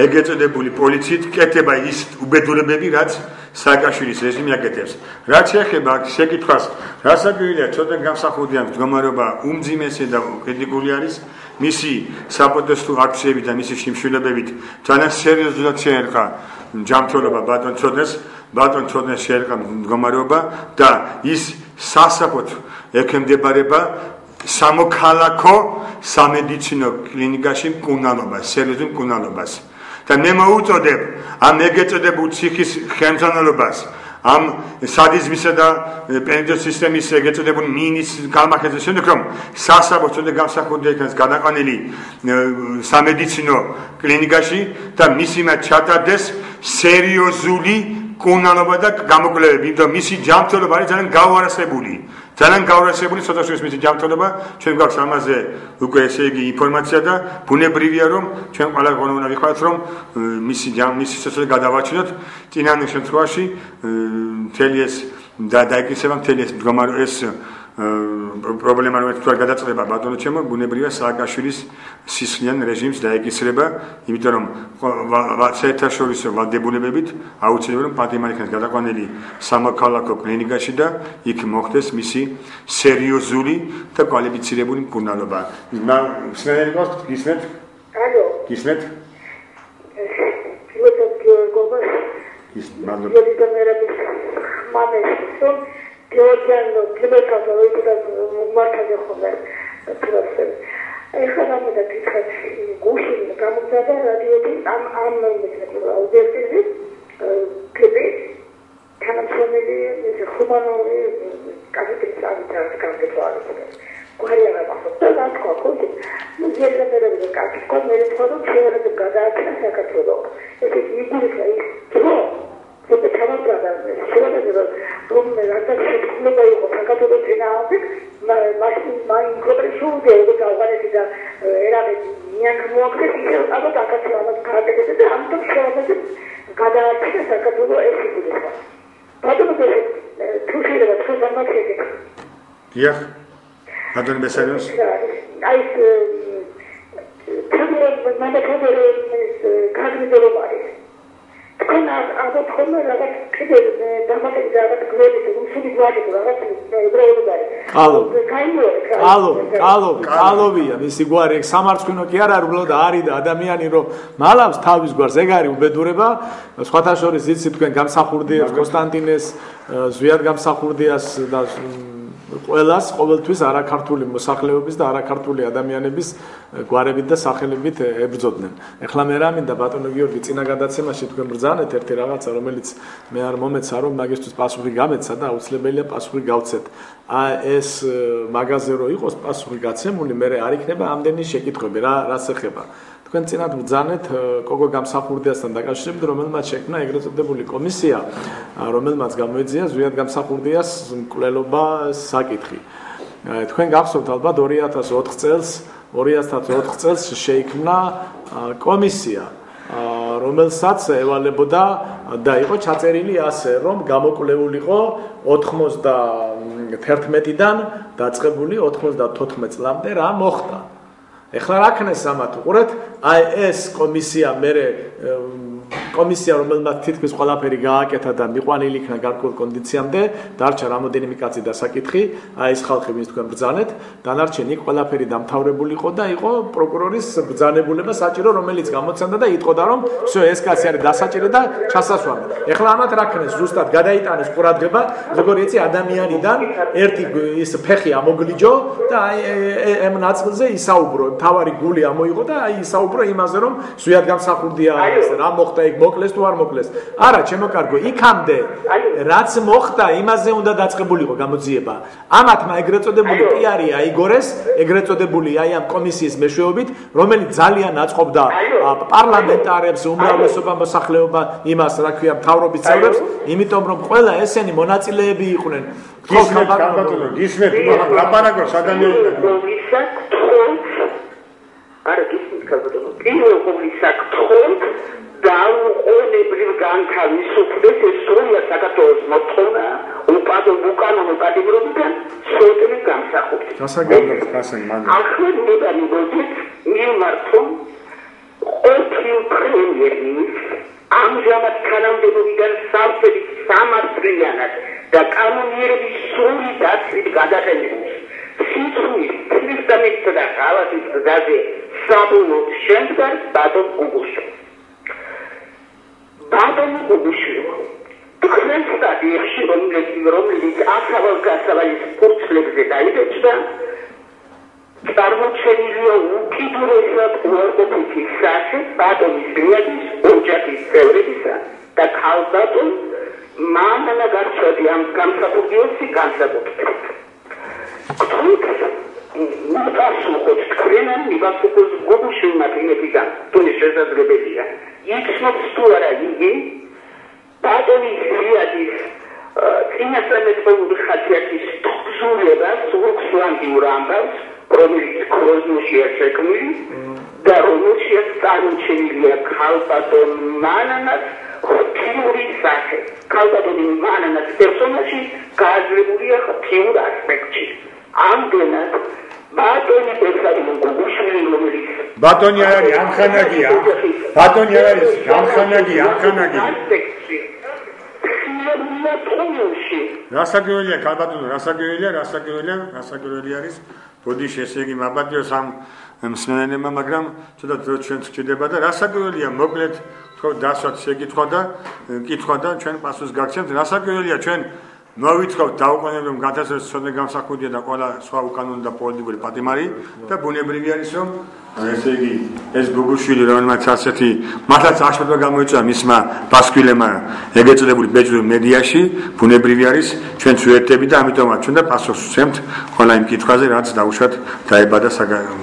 ეგეწოდებული პოლიციით კეთება ის უბედურებები რაც სააკაშვილის რეჟიმი აკეთებს. რაც შეეხება შეკითხვას, რასაკვირველია ცოტა გამსახურდია მდგომარეობა უმძიმესი და კრიტიკული არის. მისი საპროტესტო აქციები და მისი შიმშილებებით ძალიან სერიოზულად შეერყა ჯანმრთელობა ბატონ ცოდნეს შეერყა მდგომარეობა და ის სასაფოთ ექვემდებარება სამოქალაქო სამედიცინო კლინიკაში მკურნალობას, სერიოზულ მკურნალობას. და მე მოუწოდებ ამ ეგეწოდებულ ციხის ხელმძღვანელობას ამ სადიზმისა და პენდო სისტემის ეგეწოდებული მინის გამახეზე შემდეგ რომ სასაბუთო და გამსახურდია იქნას გადაყვანილი სამედიცინო კლინიკაში და მისიმა ჩატარდეს სერიოზული კუნალობა და გამოკვლევები, იმიტომ მისი ჯანმრთელობა არის ძალიან გაუარესებული. ძალიან გაუარესებული სოციალურ მისი ჯანმრთელობა, ჩვენ გვაქვს ამაზე უკვე ესე იგი ინფორმაცია და ბუნებრივია რომ ჩვენ ყველა უნდა ვიხვალოთ რომ მისი სოციალური გადავაჩინოთ წინანდელ შემთხვევაში მთელი ეს და დაიკისება მთელი ეს მდგომარეობა ეს პრობლემა რომ თუ არ გადაწყვეტება ბატონო ჩემო ბუნებრივია სააკაშვილის სისხლიან რეჟიმს დაეკისრება, იმიტომ რომ საერთაშორისო ვალდებულებებით აუცილებლად რომ პატიმარი იქნას გადაყვანილი სამოქალაქო კლინიკაში და იქ მოხდეს მისი სერიოზული და კვალიფიცირებული მკურნალობა. სნაიერი გავს გისმენთ? ალო. გისმენთ? Georgiano, Clementano, Marta Homer, Trusser. I had a mother Gushin, Gamada, I'm visit, Quebec, Canon family, is a humano, Catholic Catholic. Guardiana, that's called the Catholic Community for the Chair of the Gadak and Sakatolo. It is easily true. The Canada, from the my incorporation, they would have wanted the young democracy of the Catholic I'm not sure that Gadak and Sakatolo is but two feet of truth, I'm not taking. Yeah, I don't know. I ალოვია მისი გვარი ეგ სამარცხვინო კი არ არის უბრალოდ არის და ადამიანი რომ მალავს თავის გვარს ეგ არის უბედურება სხვათა შორის იცით თქვენ გამსახურდიას კონსტანტინეს ზვიად გამსახურდიას და ყველას ყოველთვის არაქართული მოსახლეობის და არაქართული ადამიანების გვარებით და სახელებით ებრძოდნენ. ეხლა მე რა მინდა ბატონო გიორგი წინა გადაცემაში თქვენ ბრძანეთ ერთი რაღაცა რომელიც მე არ მომეცა რომ მაგისთვის პასუხი გამეცა და აუცილებელია პასუხი გავცეთ. ეს მაგაზე რო იყოს პასუხი გაცემული მე არ იქნება ამდენი შეკითხვები რას ეხება. თქვენ წინათ ბრძანეთ კოგო გამსახურდიასთან დაკავშირებით რომელმაც შექმნა ეგრეთ წოდებული კომისია რომელმაც გამოეძია ზვიად გამსახურდიას მკვლელობა საკითხი. თქვენ გახსოვთ ალბათ 2004 წელს შეიქმნა კომისია რომელსაც ევალებოდა და იყო ჩაწერილი ასე რომ გამოკვლეულიყო 91-დან დაწყებული 94 წლამდე რა მოხდა. ეხლა რა ქნეს ამათ უყურეთ აი ეს კომისია რომელმაც თითქმის ყველაფერი გააკეთა და მიყვანილი იქნა გარკვეულ კონდიციამდე დარჩა რამოდენიმე კაცი და საკითხი აი ეს ხალხი ვინც თქვენ ბრძანეთ დანარჩენი ყველაფერი დამთავრებული იყო და იყო პროკურორის ბრძანებულება საჭირო რომელიც გამოცემდა და იტყოდა რომ всё ეს კაცი არის დასაჭირო და ჩასასვამი ეხლა ამათ რა ქნეს ზუსტად გადაიტანეს ყურადღება როგორ იცი ადამიანიდან ერთი ის ფეხი ამოგლიჯო და აი ამ ნაწილზე ისაუბრო თავარი გული ამოიღო და აი ისაუბრო იმაზე რომ ზვიად გამსახურდია რა მოხდა იქ მოკლეს თუ არ მოკლეს. არა, ჩემო კარგო, იქამდე რაც მოხდა, იმაზე უნდა დაწყებულიყო გამოძიება. ამათმა ეგრეთ წოდებული პიარი აიგორეს, ეგრეთ წოდებული აი ამ კომისიის მეშვეობით, რომელიც ძალიან აწყობდა პარლამენტარებს, უმრავლესობა მოსახლეობა იმას, რა ქვია, მთავრობის წევრებს, იმიტომ რომ ყველა ესენი მონაწილეები იყვნენ. გისმენთ, ლაპარაკობს ადამიანები. არა, გისმენთ, კაბატონო. პირველ ყოვლისა გთხოვთ დაუყოვნებლივ განთავისუფლდეს ეს სრულად საქართველოს მოთხოვნა უპადო უკანონო კატეგორიებიდან სოციალური გამსახურდით. ახლა მინდა მივხვდეთ მიმართო ყოფილ პრემიერ-მინისტრს ამჟამად თანამდებობიდან სამხედრო სამართლიანად და კანონიერების სრული დაცვით გადაყენებულს სიტყვის ქრისტიანთა და ხალხის გზაზე საბოლოოდ შემდგარ ბატონ გუგუშვილს. ბატონ გუგუშვილო თქვენ სტადიაში რომელიც ახალგაზრდების ფურცლებზე დაიბეჭდა წარმოჩენილია უკიდურესად უარყოფითი სახე ბატონის გრიადის ოჯახის წევრებისა და ქალბატონ მამანა გარჩევი ამ გამსახურდიოსი განსაკუთრებით. მოგასუხოთ თქვენან მიგასუხოს გუგუშვილმა კლინიკიდან თუნდაც შესაძლებელია იცნობს თუ არა იგი ბატონის გრიადის წინასწარმეტყველური ხასიათის თხზულებას უქსლანდიურ ამბავს რომელიც კროზნოშია შექმნილი და რომელშიც წარმოჩენილია ქალბატონ მანანას ღვთიური სახე ქალბატონი მანანას პერსონაჟი გააზრებულია ღვთიურ ასპექტში რამდენად ბატონი პეტრე გუგუშვილი რომელიც ბატონი არ არის ამხანაგია ბატონი არ არის ამხანაგია რასაკვირველია ქალბატონო რასაკვირველი არის ბოდიში ესე იგი მაბადიოს ამ მსმენელმა მაგრამ ცოტა დრო ჩვენ გვჭირდება და რასაკვირველია მოკლედ თქო დასვათ შეკითხვა და ჩვენ პასუხს გაგცემთ რასაკვირველია ჩვენ მოვიწყოთ დაუყოვნებლივ რომ განათლების ცოდნა გამსახურდია და ყველა სხვა უკანონო და პოლიტიკური პატიმარი და ბუნებრივი არის რომ ესე იგი ეს გუგუშვილი რომელმაც ასეთი მართლაც აღშფოთება გამოიწვია მისმა ბასკვილებმა ეგრეთ წოდებული ბეჭდური მედიაში ბუნებრივი არის ჩვენც ვერთები და ამიტომაც ჩვენ და პასუხს ვცემთ ყველა იმ კითხვაზე რაც დაუშვათ დაებადა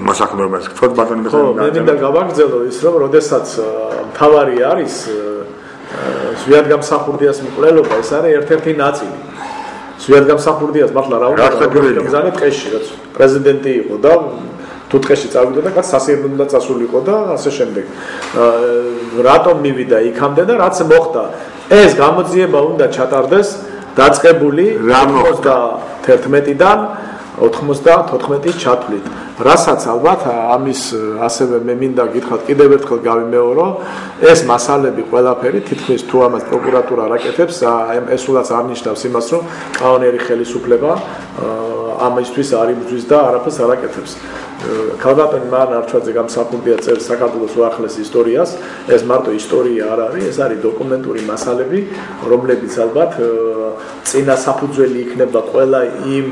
მოსახლეობას გთხოვთ ბატონო მე მინდა გავაგრძელო ის რომ როდესაც მთავარი არის ზვიადგამსახურდიას მკვლელობა ეს არის ერთ-ერთი ნაწილი ზვიადგამსახურდიას მართლა რა უნდა გაგზავნეთ ტყეში რაც პრეზიდენტი იყო და თუ ტყეში წავიდა და კაც სასიამოვნო უნდა წასულიყო და ასე შემდეგ რატომ მივიდა იქამდე და რაც მოხდა ეს გამოძიება უნდა ჩატარდეს დაწყებული 91-დან 94-ის ჩათვლით რასაც ალბათ ამის ასევე მე მინდა გითხრათ კიდევ ერთხელ გავიმეორო ეს მასალები ყველაფერი თითქმის თუ ამას პროკურატურა რაკეთებს ეს ულაც არ ნიშნავს იმას რომ კანონიერი ხელისუფლება ამისთვის არ იბრძვის და არაფერს არ აკეთებს ქალბატონი მან არჩვაძე გამსახურდია წერს საქართველოს უახლეს ისტორიას ეს მარტო ისტორია არ არის ეს არის დოკუმენტური მასალები რომლებიც ალბათ წინა საფუძველი იქნება ყველა იმ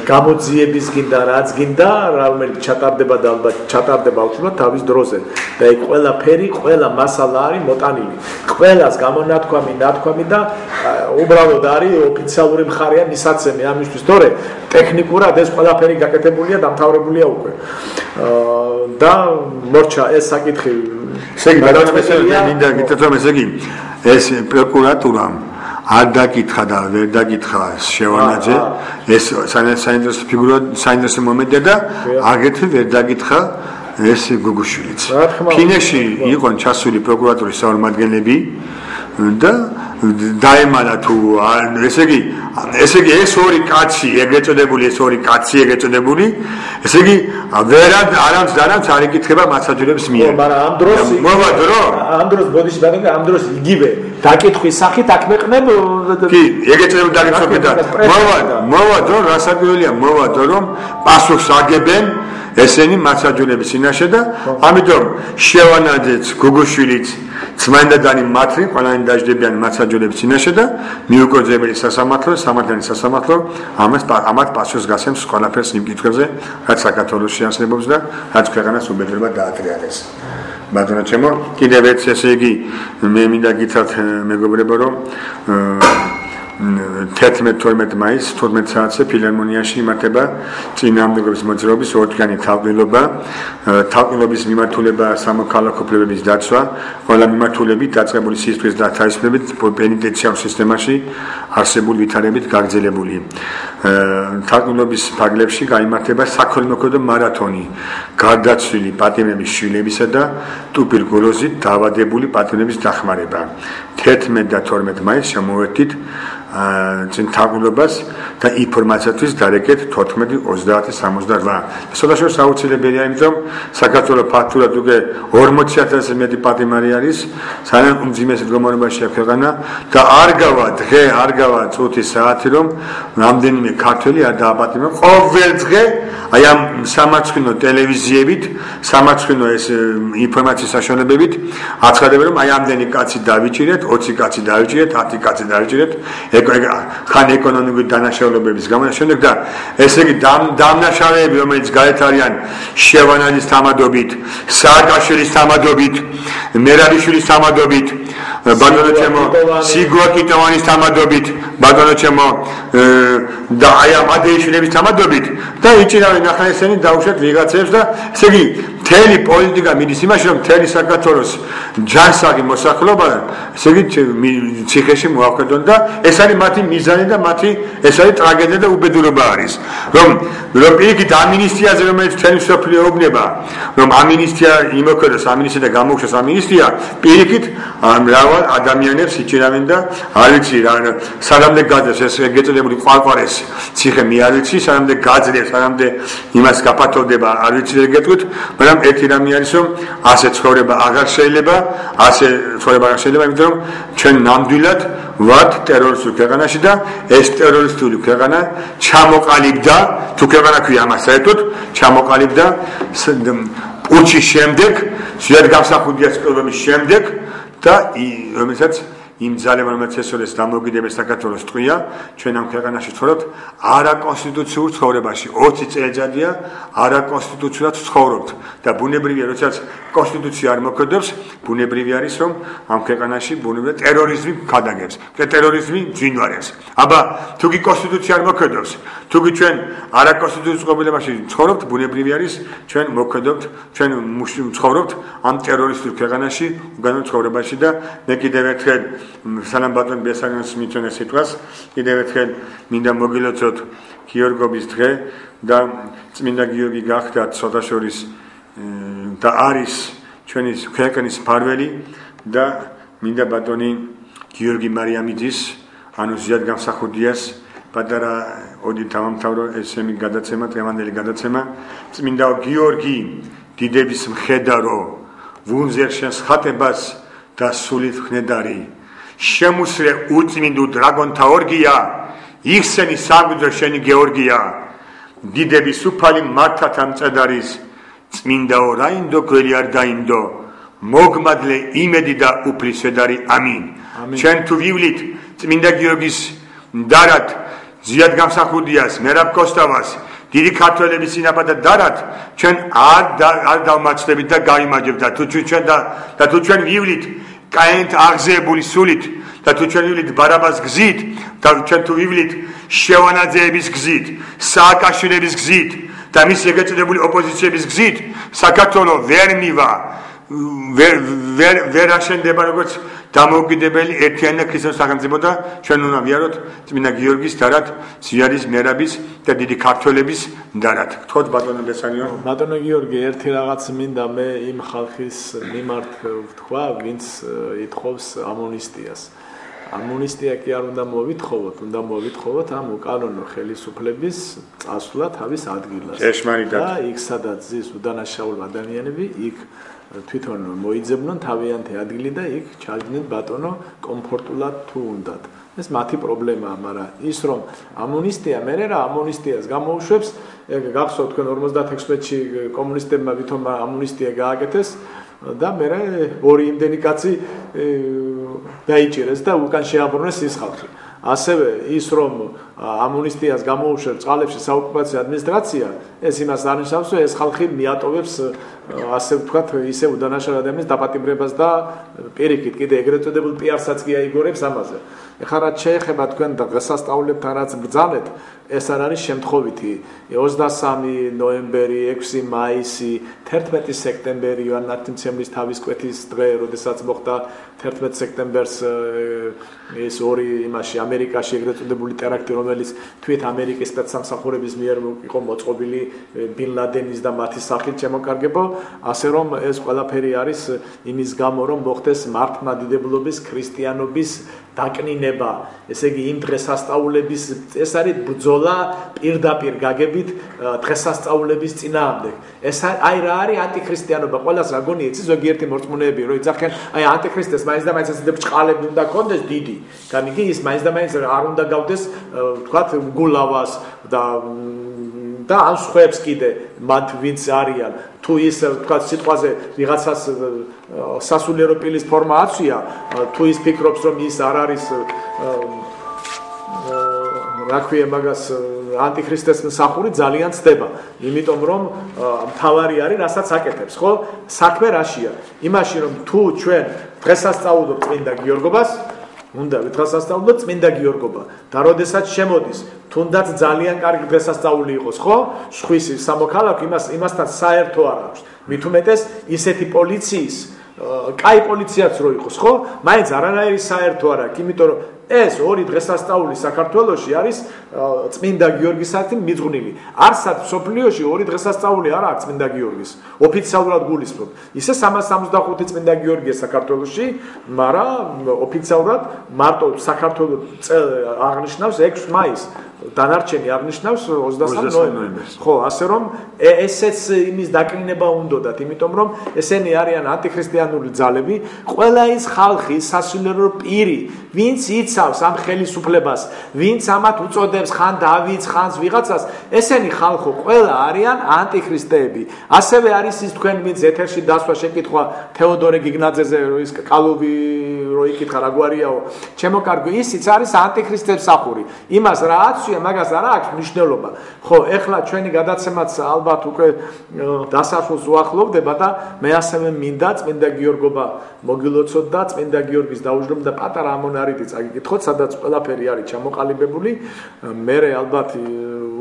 გამოძიების გინდა რაც გინდა რომელიც ჩატარდება და ალბათ ჩატარდება უბრალოდ თავის დროზე და იქ ყველაფერი ყველა მასალა არის მოტანილი ყველას გამონათქვამი და უბრალოდ არის ოფიციალური მხარეა მისაცემი ამისთვის თორე ტექნიკურად ეს ყველაფერი გაკეთებულია დამთავრებულია უკვე და მორჩა ეს საკითხი ესე იგი მინდა გითხრათ რომ ესე იგი ეს პროკურატურამ არ დაკითხა და ვერ დაკითხა შევანაძე ეს საინტერესო ფიგურა საინტერესო მომენტია და აგრეთვე ვერ დაკითხა ეს გუგუშვილიც ფინეში იყო ჩასული პროკურატურის წარმომადგენლები და დაემალა თუ ესე იგი ეს ორი კაცი ეგრეთ წოდებული ესე იგი ვერად არამც არ იკითხება მასაჯულების მიერ მაგრამ ამ დროს ბოდიში ბატონო ამ დროს იგივე დაკითხვის სახით აკმეყნებ კი ეგრეთ წოდებული დაკითხვა და მოვადო რასაკვირველია რომ პასუხს აგებენ ესენი მასაჯულების წინაშე და ამიტომ შევანაძეც გუგუშვილიც წმენდადანი მათი ყველანი დაждდებიან მასაჯულების წინაშე და მიუკოძებელი სამართლის სასამართლო ამათ პასუხს გასცემს ყველაფერს იმ კითხვებზე რაც საქართველოში არსებობს და რაც ქვეყანას უბედურება დაატრიალებს ბატონო ჩემო კიდევ ერთ ესე იგი მე მინდა გითხრათ მეგობრებო რომ 11-12 მაისს 12 საათზე ფილარმონიაში იმართება წინააღმდეგობის მოძრაობის ორთქანი თავყილობის მიმართულება სამოქალაქო უფლებების დაცვა ყველა მიმართულებით დაწყებული სისტემის და თავისუფლებით პენიტენციარულ სისტემაში არსებული ვითარებით გაგრძელებული თავყილობის ფარგლებში გაიმართება საქველმოქმედო მარათონი გარდაცვლილი პატიმრების შვილებისა და ტუბერკულოზით დაავადებული პატიმრების დახმარება 11 და 12 მაისს შემოვერთით წინ თავყილობას და ინფორმაციათვის დარეკეთ 14-30-68 სოდაშორს აუცილებელია იმიტომ საქართველოს ფაქტურად უკვე 40,000-ზე მეტი პატიმარი არის ძალიან უმძიმესი მდგომარეობაშია ქვეყანა და არ გავა წუთი საათი რომ რამდენიმე ქართველი არ დააპატიმრა ყოველ დღე აი ამ სამარცხვინო ტელევიზიებით სამარცხვინო ეს ინფორმაციის საშუალებებით აცხადებენ რომ აი ამდენი კაცი დავიჭირეთ 20 კაცი დავიჭირეთ 10 კაცი დავიჭირეთ ხან ეკონომიკური დანაშაულებების გამო შემდეგ და ესე იგი დამნაშავეები რომელიც გარეთ არიან შევანაძის თამადობით სააკაშვილის თამადობით მერაბიშვილის თამადობით ბატონო ჩემო სიგვა კიტოვანის თამადობით ბატონო ჩემო და აი ამ ადეიშვილების თამადობით და იჭირავენ ახლა ესენი დაუშვათ ვიღაცებს და ესე იგი მთელი პოლიტიკა მიდის იმაში, რომ მთელი საქართველოს ჯანსაღი მოსახლეობა, ესე იგი ციხეში მოახვედონ და ეს არის მათი მიზანი და ეს არის ტრაგედია და უბედურება არის. რომ პირიქით ამინისტიაზე, რომელიც მთელი მსოფლიო ეუბნება, რომ ამინისტია იმოქმედოს, ამინისტია და გამოუშვეს ამინისტია, პირიქით მრავალ ადამიანებს იჭირავენ და არ ვიცი რა, სანამდე გაძლევს ეს გეწოდებული ყვარყვარეს ციხე მე არ ვიცი, სანამდე გაძლევს, სანამდე იმას გაფართოვდება, არ ვიცი რა გეტყვით, მაგრამ ერთი რამე არის, რომ ასე ცხოვრება აღარ შეიძლება, იმიტომ რომ ჩვენ ნამდვილად ვართ ტერორისტულ ქვეყანაში და ეს ტერორისტული ქვეყანა ჩამოყალიბდა, თუ ქვეყანა ქვია ამას საერთოდ, ჩამოყალიბდა პუჩის შემდეგ, ზედ გამსახურდიას პირობების შემდეგ და რომელსაც იმ ძალებმა რომელიც ესწრეს დამოუკიდებლობის საქართველოს ტყვია, ჩვენ ამ ქვეყანაში ცხოვრობთ არაკონსტიტუციურ ცხოვრებაში. 20 წელიწადია არაკონსტიტუციურად ცხოვრობთ და ბუნებრივია, როდესაც კონსტიტუცია არ მოქმედებს, ბუნებრივი არის, რომ ამ ქვეყანაში ბუნებრივია ტერორიზმი გადაგებს. ტერორიზმი ძინვარებს. აბა, თუ კი კონსტიტუცია არ მოქმედებს, თუ კი ჩვენ არაკონსტიტუციურ ცხოვრებაში ცხოვრობთ, ბუნებრივი არის, ჩვენ მოქმედებთ, ჩვენ ცხოვრობთ ამ ტერორისტულ ქვეყანაში, უგანო ცხოვრებაში და მე კიდევ ერთხელ სანამ ბატონ ბესარიანს მითვენე სიტყვას, კიდევ ერთხელ მინდა მოგილოცოთ გიორგობის დღე და წმინდა გიორგი გახდათ ცოტაშორის და არის ჩვენი ქვეყნის მფარველი და მინდა ბატონი გიორგი მარიამიძის, ანუ ზიად გამსახურდიას პატარა ოდი თავამთავრო ესემი გადაცემა, დღევანდელი გადაცემა, წმინდა გიორგი დიდების მხედარო, ვუნზერ შენს ხატებას და სულით ხნედარი, შემუსრე უწმინდო დრაგონთა ორგია, იხსენი სამგრძო შენი გეორგია, დიდების უფალი მართათა მწედარის, წმინდაო რაინდო გველი არ დაინდო, მოგმადლე იმედი და უფლისვედარი, ამინ. ჩვენ თუ ვივლით წმინდა გიორგის დარად, ზიად გამსახურდიას, მერაბ კოსტავას, დიდი ქართველების წინაპადა დარად, ჩვენ არ დავმარცხდებით და გავიმარჯვებთ და თუ ჩვენ ვივლით კაინთ აღზეებული სულით და თუ ჩვენ ვივლით ბარაბას გზით და ჩვენ თუ ვივლით შევანაძეების გზით, სააკაშვილების გზით და მის ეგეწოდებული ოპოზიციების გზით, საქართველო ვერ მივა, ვერ აშენდება როგორც დამოუკიდებელი ერთიანი და ქრისტიანული სახელმწიფო და ჩვენ უნდა ვიაროთ წმინდა გიორგის დარად, ზიადის მერაბის და დიდი ქართველების დარად. გთხოვთ ბატონო ბესარიონ. ბატონო გიორგი, ერთი რაღაც მინდა მე იმ ხალხის მიმართ ვთქვა, ვინც ითხოვს ამონისტიას. ამონისტია კი არ უნდა მოვითხოვოთ, უნდა მოვითხოვოთ ამ უკანონო ხელისუფლების წასვლა თავის ადგილას. ჭეშმარიტად. და იქ სადაც ზის უდანაშაულო ადამიანები, იქ თვითონ მოიძებნონ თავიანთი ადგილი და იქ ჩაჯდნენ ბატონო კომფორტულად თუ უნდათ. ეს მათი პრობლემაა, მაგრამ ის რომ ამონისტია, მე რა ამონისტიას გამოუშვებს, გახსოვთ თქვენ 56-ში კომუნისტებმა ვითომ ამონისტია გააკეთეს და მე ორი იმდენი კაცი დაიჭირეს და უკან შეაბრუნეს ის ხალხი. ასევე ის რომ ამონისტიას გამოუშვებს წყალებში საოკუპაციო ადმინისტრაცია, ეს იმას არნიშნავს, რომ ეს ხალხი მიატოვებს ასე ვთქვათ, ისე უდანაშაულ ადამიანის დაპატიმრებას და პირიქით კიდე ეგრეთ წოდებულ პიარსაც კი აიგორებს ამაზე. ეხლა რაც შეეხება თქვენ დღესასწაულებთან რაც ბრძანეთ, ეს არ არის შემთხვევითი. 23 ნოემბერი, 6 მაისი, 11 სექტემბერი იოან ნათლისმცემლის თავისკვეთის დღე, როდესაც მოხდა 11 სექტემბერს ეს ორი იმაში ამერიკაში ეგრეთ წოდებული ტერაქტი, რომელიც თვით ამერიკის სპეცსამსახურების მიერ იყო მოწყობილი ბინ ლადენის და მათი სახით შემოკარგებო, ასე რომ ეს ყველაფერი არის იმის გამო, რომ მოხდეს მართლმადიდებლობის ქრისტიანობის დაკნინება, ესე იგი იმ დღესასწაულების ეს არის ბრძოლა პირდაპირ გაგებით დღესასწაულების წინააღმდეგ. ეს აი რა არის ანტიქრისტიანობა, ყველას რა გონია იცი ზოგიერთი მორწმუნეები რომ იძახენ აი ანტიქრისტეს მაინც და მაინც ასე ბრჭყალები უნდა კონდეს დიდი. განიგი ის მაინც და მაინც არ უნდა გავდეს ვთქვათ გულავას და ამ სხვებს კიდე მათ ვინც არიან თუ ის ვთქვათ სიტყვაზე ვიღაცას სასულიერო პირის ფორმა აცვია, თუ ის ფიქრობს რომ ის არ არის რა ქვია მაგას ანტიქრისტეს მსახური ძალიან ცდება, იმიტომ რომ მთავარი არის რასაც აკეთებს, ხო? საქმე რაშია? იმაში რომ თუ ჩვენ დღესასწაულობთ წმინდა გიორგობას უნდა დღესასწაულო წმინდა გიორგობა და როდესაც შემოდის თუნდაც ძალიან კარგი დღესასწაული იყოს ხო სხვისი სამოქალაქო იმასთან საერთო არ აქვს მით უმეტეს ისეთი პოლიციის კაი პოლიციაც რო იყოს ხო მაინც არანაირი საერთო არ აქვს იმიტომ რომ ეს ორი დღესასწაული საქართველოში არის წმინდა გიორგისათვის მიძღვნილი. არსად სოფლიოში ორი დღესასწაული არ აქვს წმინდა გიორგის. ოფიციალურად გულისხმობ. ისე 365 წმინდა გიორგია საქართველოში, მაგრამ ოფიციალურად მარტო საქართველოს აღნიშნავს 6 მაისს. დანარჩენი აღნიშნავს 23 ნოემბერს. ხო, ასე რომ ესეც იმის დაკნინება უნდათ, იმიტომ რომ ესენი არიან ანტიქრისტიანული ძალები, ყველა ის ხალხი, სასულიერო პირი, ვინც იცავს ამ ხელისუფლებას, ვინც ამათ უწოდებს ხან დავიდს, ხანს ვიღაცას, ესენი ხალხო ყველა არიან ანტიქრისტეები. ასევე არის ის თქვენ ვინც ეთერში დასვა შეკითხვა თეოდორე გიგნაძეზე, ის კალოვი რო იკითხა რა გვარიაო, ჩემო კარგო, ისიც არის ანტიქრისტებს სახური. იმას რა აცვია, მაგას არ აქვს მნიშვნელობა. ხო, ეხლა ჩვენი გადაცემაც ალბათ უკვე დასასრულს უახლოვდება და მე ასევე მინდა წმინდა გიორგობა მოგილოცოთ და წმინდა გიორგის დაუჟდომ და პატარა ამონარიდი წაგიკითხოთ, სადაც ყველაფერი არის ჩამოყალიბებული. მე ალბათ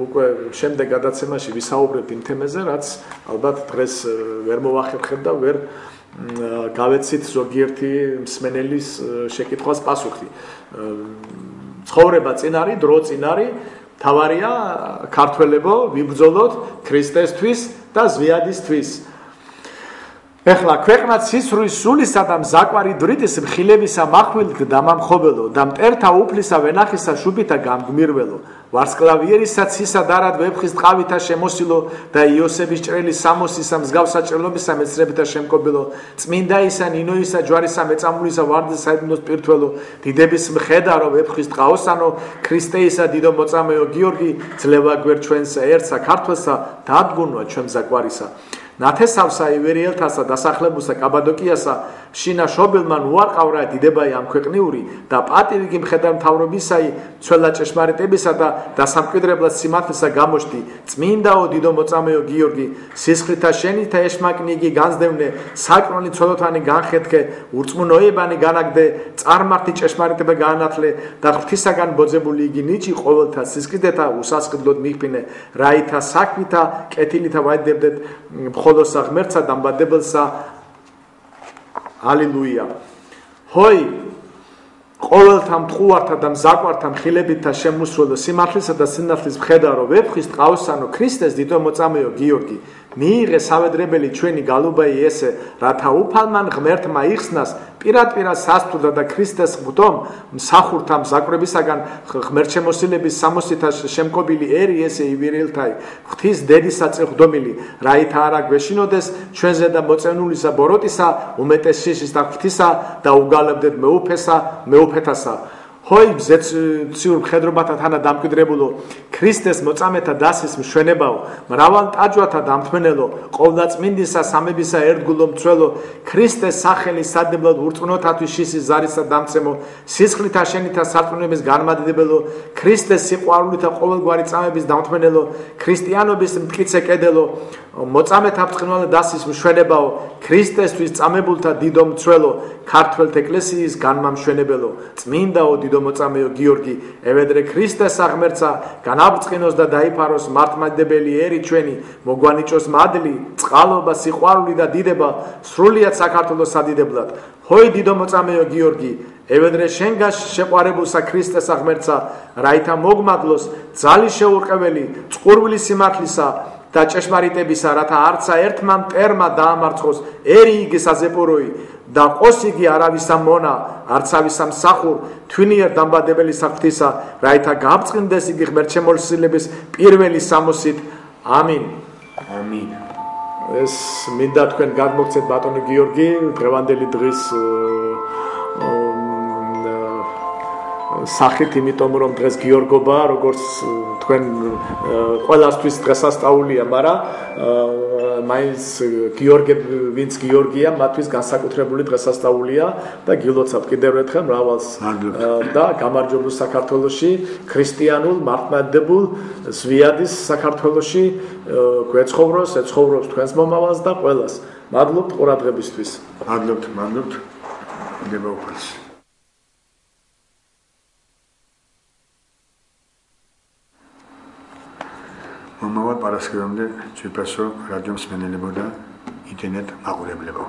უკვე შემდეგ გადაცემაში ვისაუბრებ იმ თემაზე, რაც ალბათ დღეს ვერ მოვახერხებ და ვერ გავეცით ზოგიერთი მსმენელის შეკითხვას პასუხი. ცხოვრება წინ არის, დრო წინ არის, თავარია ქართველებო, ვიბრძოლოთ ქრისტესთვის და ზვიადისთვის. ეხლა ქვეყნა ცისფრის სულისა და მზაკვარი დრიტის მხილებისა מחვილით დამამხობელო და მტერთა უფლისა ვენახისა შუბითა გამგმირველო ვარსკვლავიერისა ცისა დარად ვეფხის ტყავითა შემოსილო და იოსების ჭრელის სამოსისა მსგავსა ჭრილობისა მეცნებითა შემკობილო წმინდაისა ნინოისა ჯვარისა მეწამულისა ვარდის საიდნოს პირთველო დიდების მხედარო ვეფხის ტყაოსანო ქრისტეისა დიდო მოწამეო გიორგი ძლევა გვერდ ჩვენსა ერთსა ქართველსა დადგუნვა ჩვენ მზაკვარისა ნათესავსა ივერიელთასა დასახლებულსა კაბადოკიასა შინა შობილმან უარყავრა დიდებაი ამ ქვეყნიური და პატივი მხედარ მთავრობისაი ცველა ჭეშმარიტებისა და დასამკვიდრებლად სიმართლისა გამოშდი წმინდაო დიდო მოწამეო გიორგი სისხლითა შენითა ეშმაკნი იგი განსდევნე საკრონი ცოლოთანი განხეთქე ურწმუნოებანი განაგდე წარმართი ჭეშმარიტება გაანათლე და ღვთისაგან ბოძებული იგი ნიჭი ყოველთა სისხლითეთა უსასყიდლოდ მიჰფინე რაითა საქმითა კეთილითა ვაიდებდეთ მხოლოსა ღმერთსა დამბადებელსა ალილუია ჰოი ყოველთა მტყუართა და მზაკვართა მხილებითა შემოსრულო სიმართლისა და სინათლის მხედარო ვეფხის ტყაოსანო ქრისტეს დიდო მოწამეო გიორგი მიიღე სავედრებელი ჩვენი გალუბაი ესე რათა უფალმან ღმერთმა იხსნას პირად სასტურდა და ქრისტეს ღვთომ მსახურთა მზაკვრებისაგან ღმერთშემოსილების სამოსითა შემკობილი ერი ესე ივირილთაი ღვთის დედისა წეხვდომილი რაითა არა გვეშინოდეს ჩვენზე და მოწენულისა ბოროტისა უმეტეს შიშის და ღვთისა და უგალებდეთ მეუფეთასა ჰოი ციურ მხედრობათა თანა დამკვიდრებულო ქრისტეს მოწამეთა დასის მშვენებაო მრავალ ტაჯვათა დამთმენელო ყოვლადწმინდისა სამებისა ერთგულო მცველო ქრისტეს სახელის სადებლად ურწმუნოთათვის შისის ზარისა დამცემო სისხლითა შენითა სარწმუნოების განმადიდებელო ქრისტეს სიყვარულითა ყოველგვარი წამების დამთმენელო ქრისტიანობის მტკიცე კედელო მოწამეთა ბრწყინვალე დასის მშვენებაო ქრისტესთვის წამებულთა დიდო მცველო ქართველთა ეკლესიის განმამშვენებელო წმინდაო დიდო მოწამეო გიორგი ევედრე ქრისტეს აღმერთსა განაბრწყინოს და დაიფაროს მართლმადიდებელი ერი ჩვენი მოგვანიჭოს მადლი წყალობა სიყვარული და დიდება სრულიად საქართველოს სადიდებლად ჰოი დიდო მოწამეო გიორგი ევედრე შენგან შეყვარებულსა ქრისტეს აღმერთსა რაითა მოგმადლოს ძალი შეურყეველი წყურვილი სიმართლისა და ჭეშმარიტებისა რათა არცა ერთმა მტერმა დაამარცხოს ერი იგი საზეპოროი და ყოს იგი არავისა მონა არცავისა მსახურ თვინიერ დამბადებელი საღვთისა რაითა გაბრწყინდეს იგი ღმერთშემოსილების პირველი სამოსით ამინ ამინ ეს მინდა თქვენ გადმოგცეთ ბატონო გიორგი დღევანდელი დღის სახით იმიტომ რომ დღეს გიორგობა როგორც თქვენ ყველასთვის დღესასწაულია მაგრამ მაინც ვინც გიორგია მათთვის განსაკუთრებული დღესასწაულია და გილოცავთ კიდევ ერთხელ მრავალს და გამარჯვებულ საქართველოში ქრისტიანულ მართლმადიდებულ ზვიადის საქართველოში გვეცხოვროს ეცხოვრობს თქვენს მომავალს და ყველას მადლობთ ყურადღებისთვის მადლობთ კიდევ უფრო მომავალ პარასკევამდე ძვირფასო რადიო მსმენელებო და ინტერნეტ მაყურებლებო.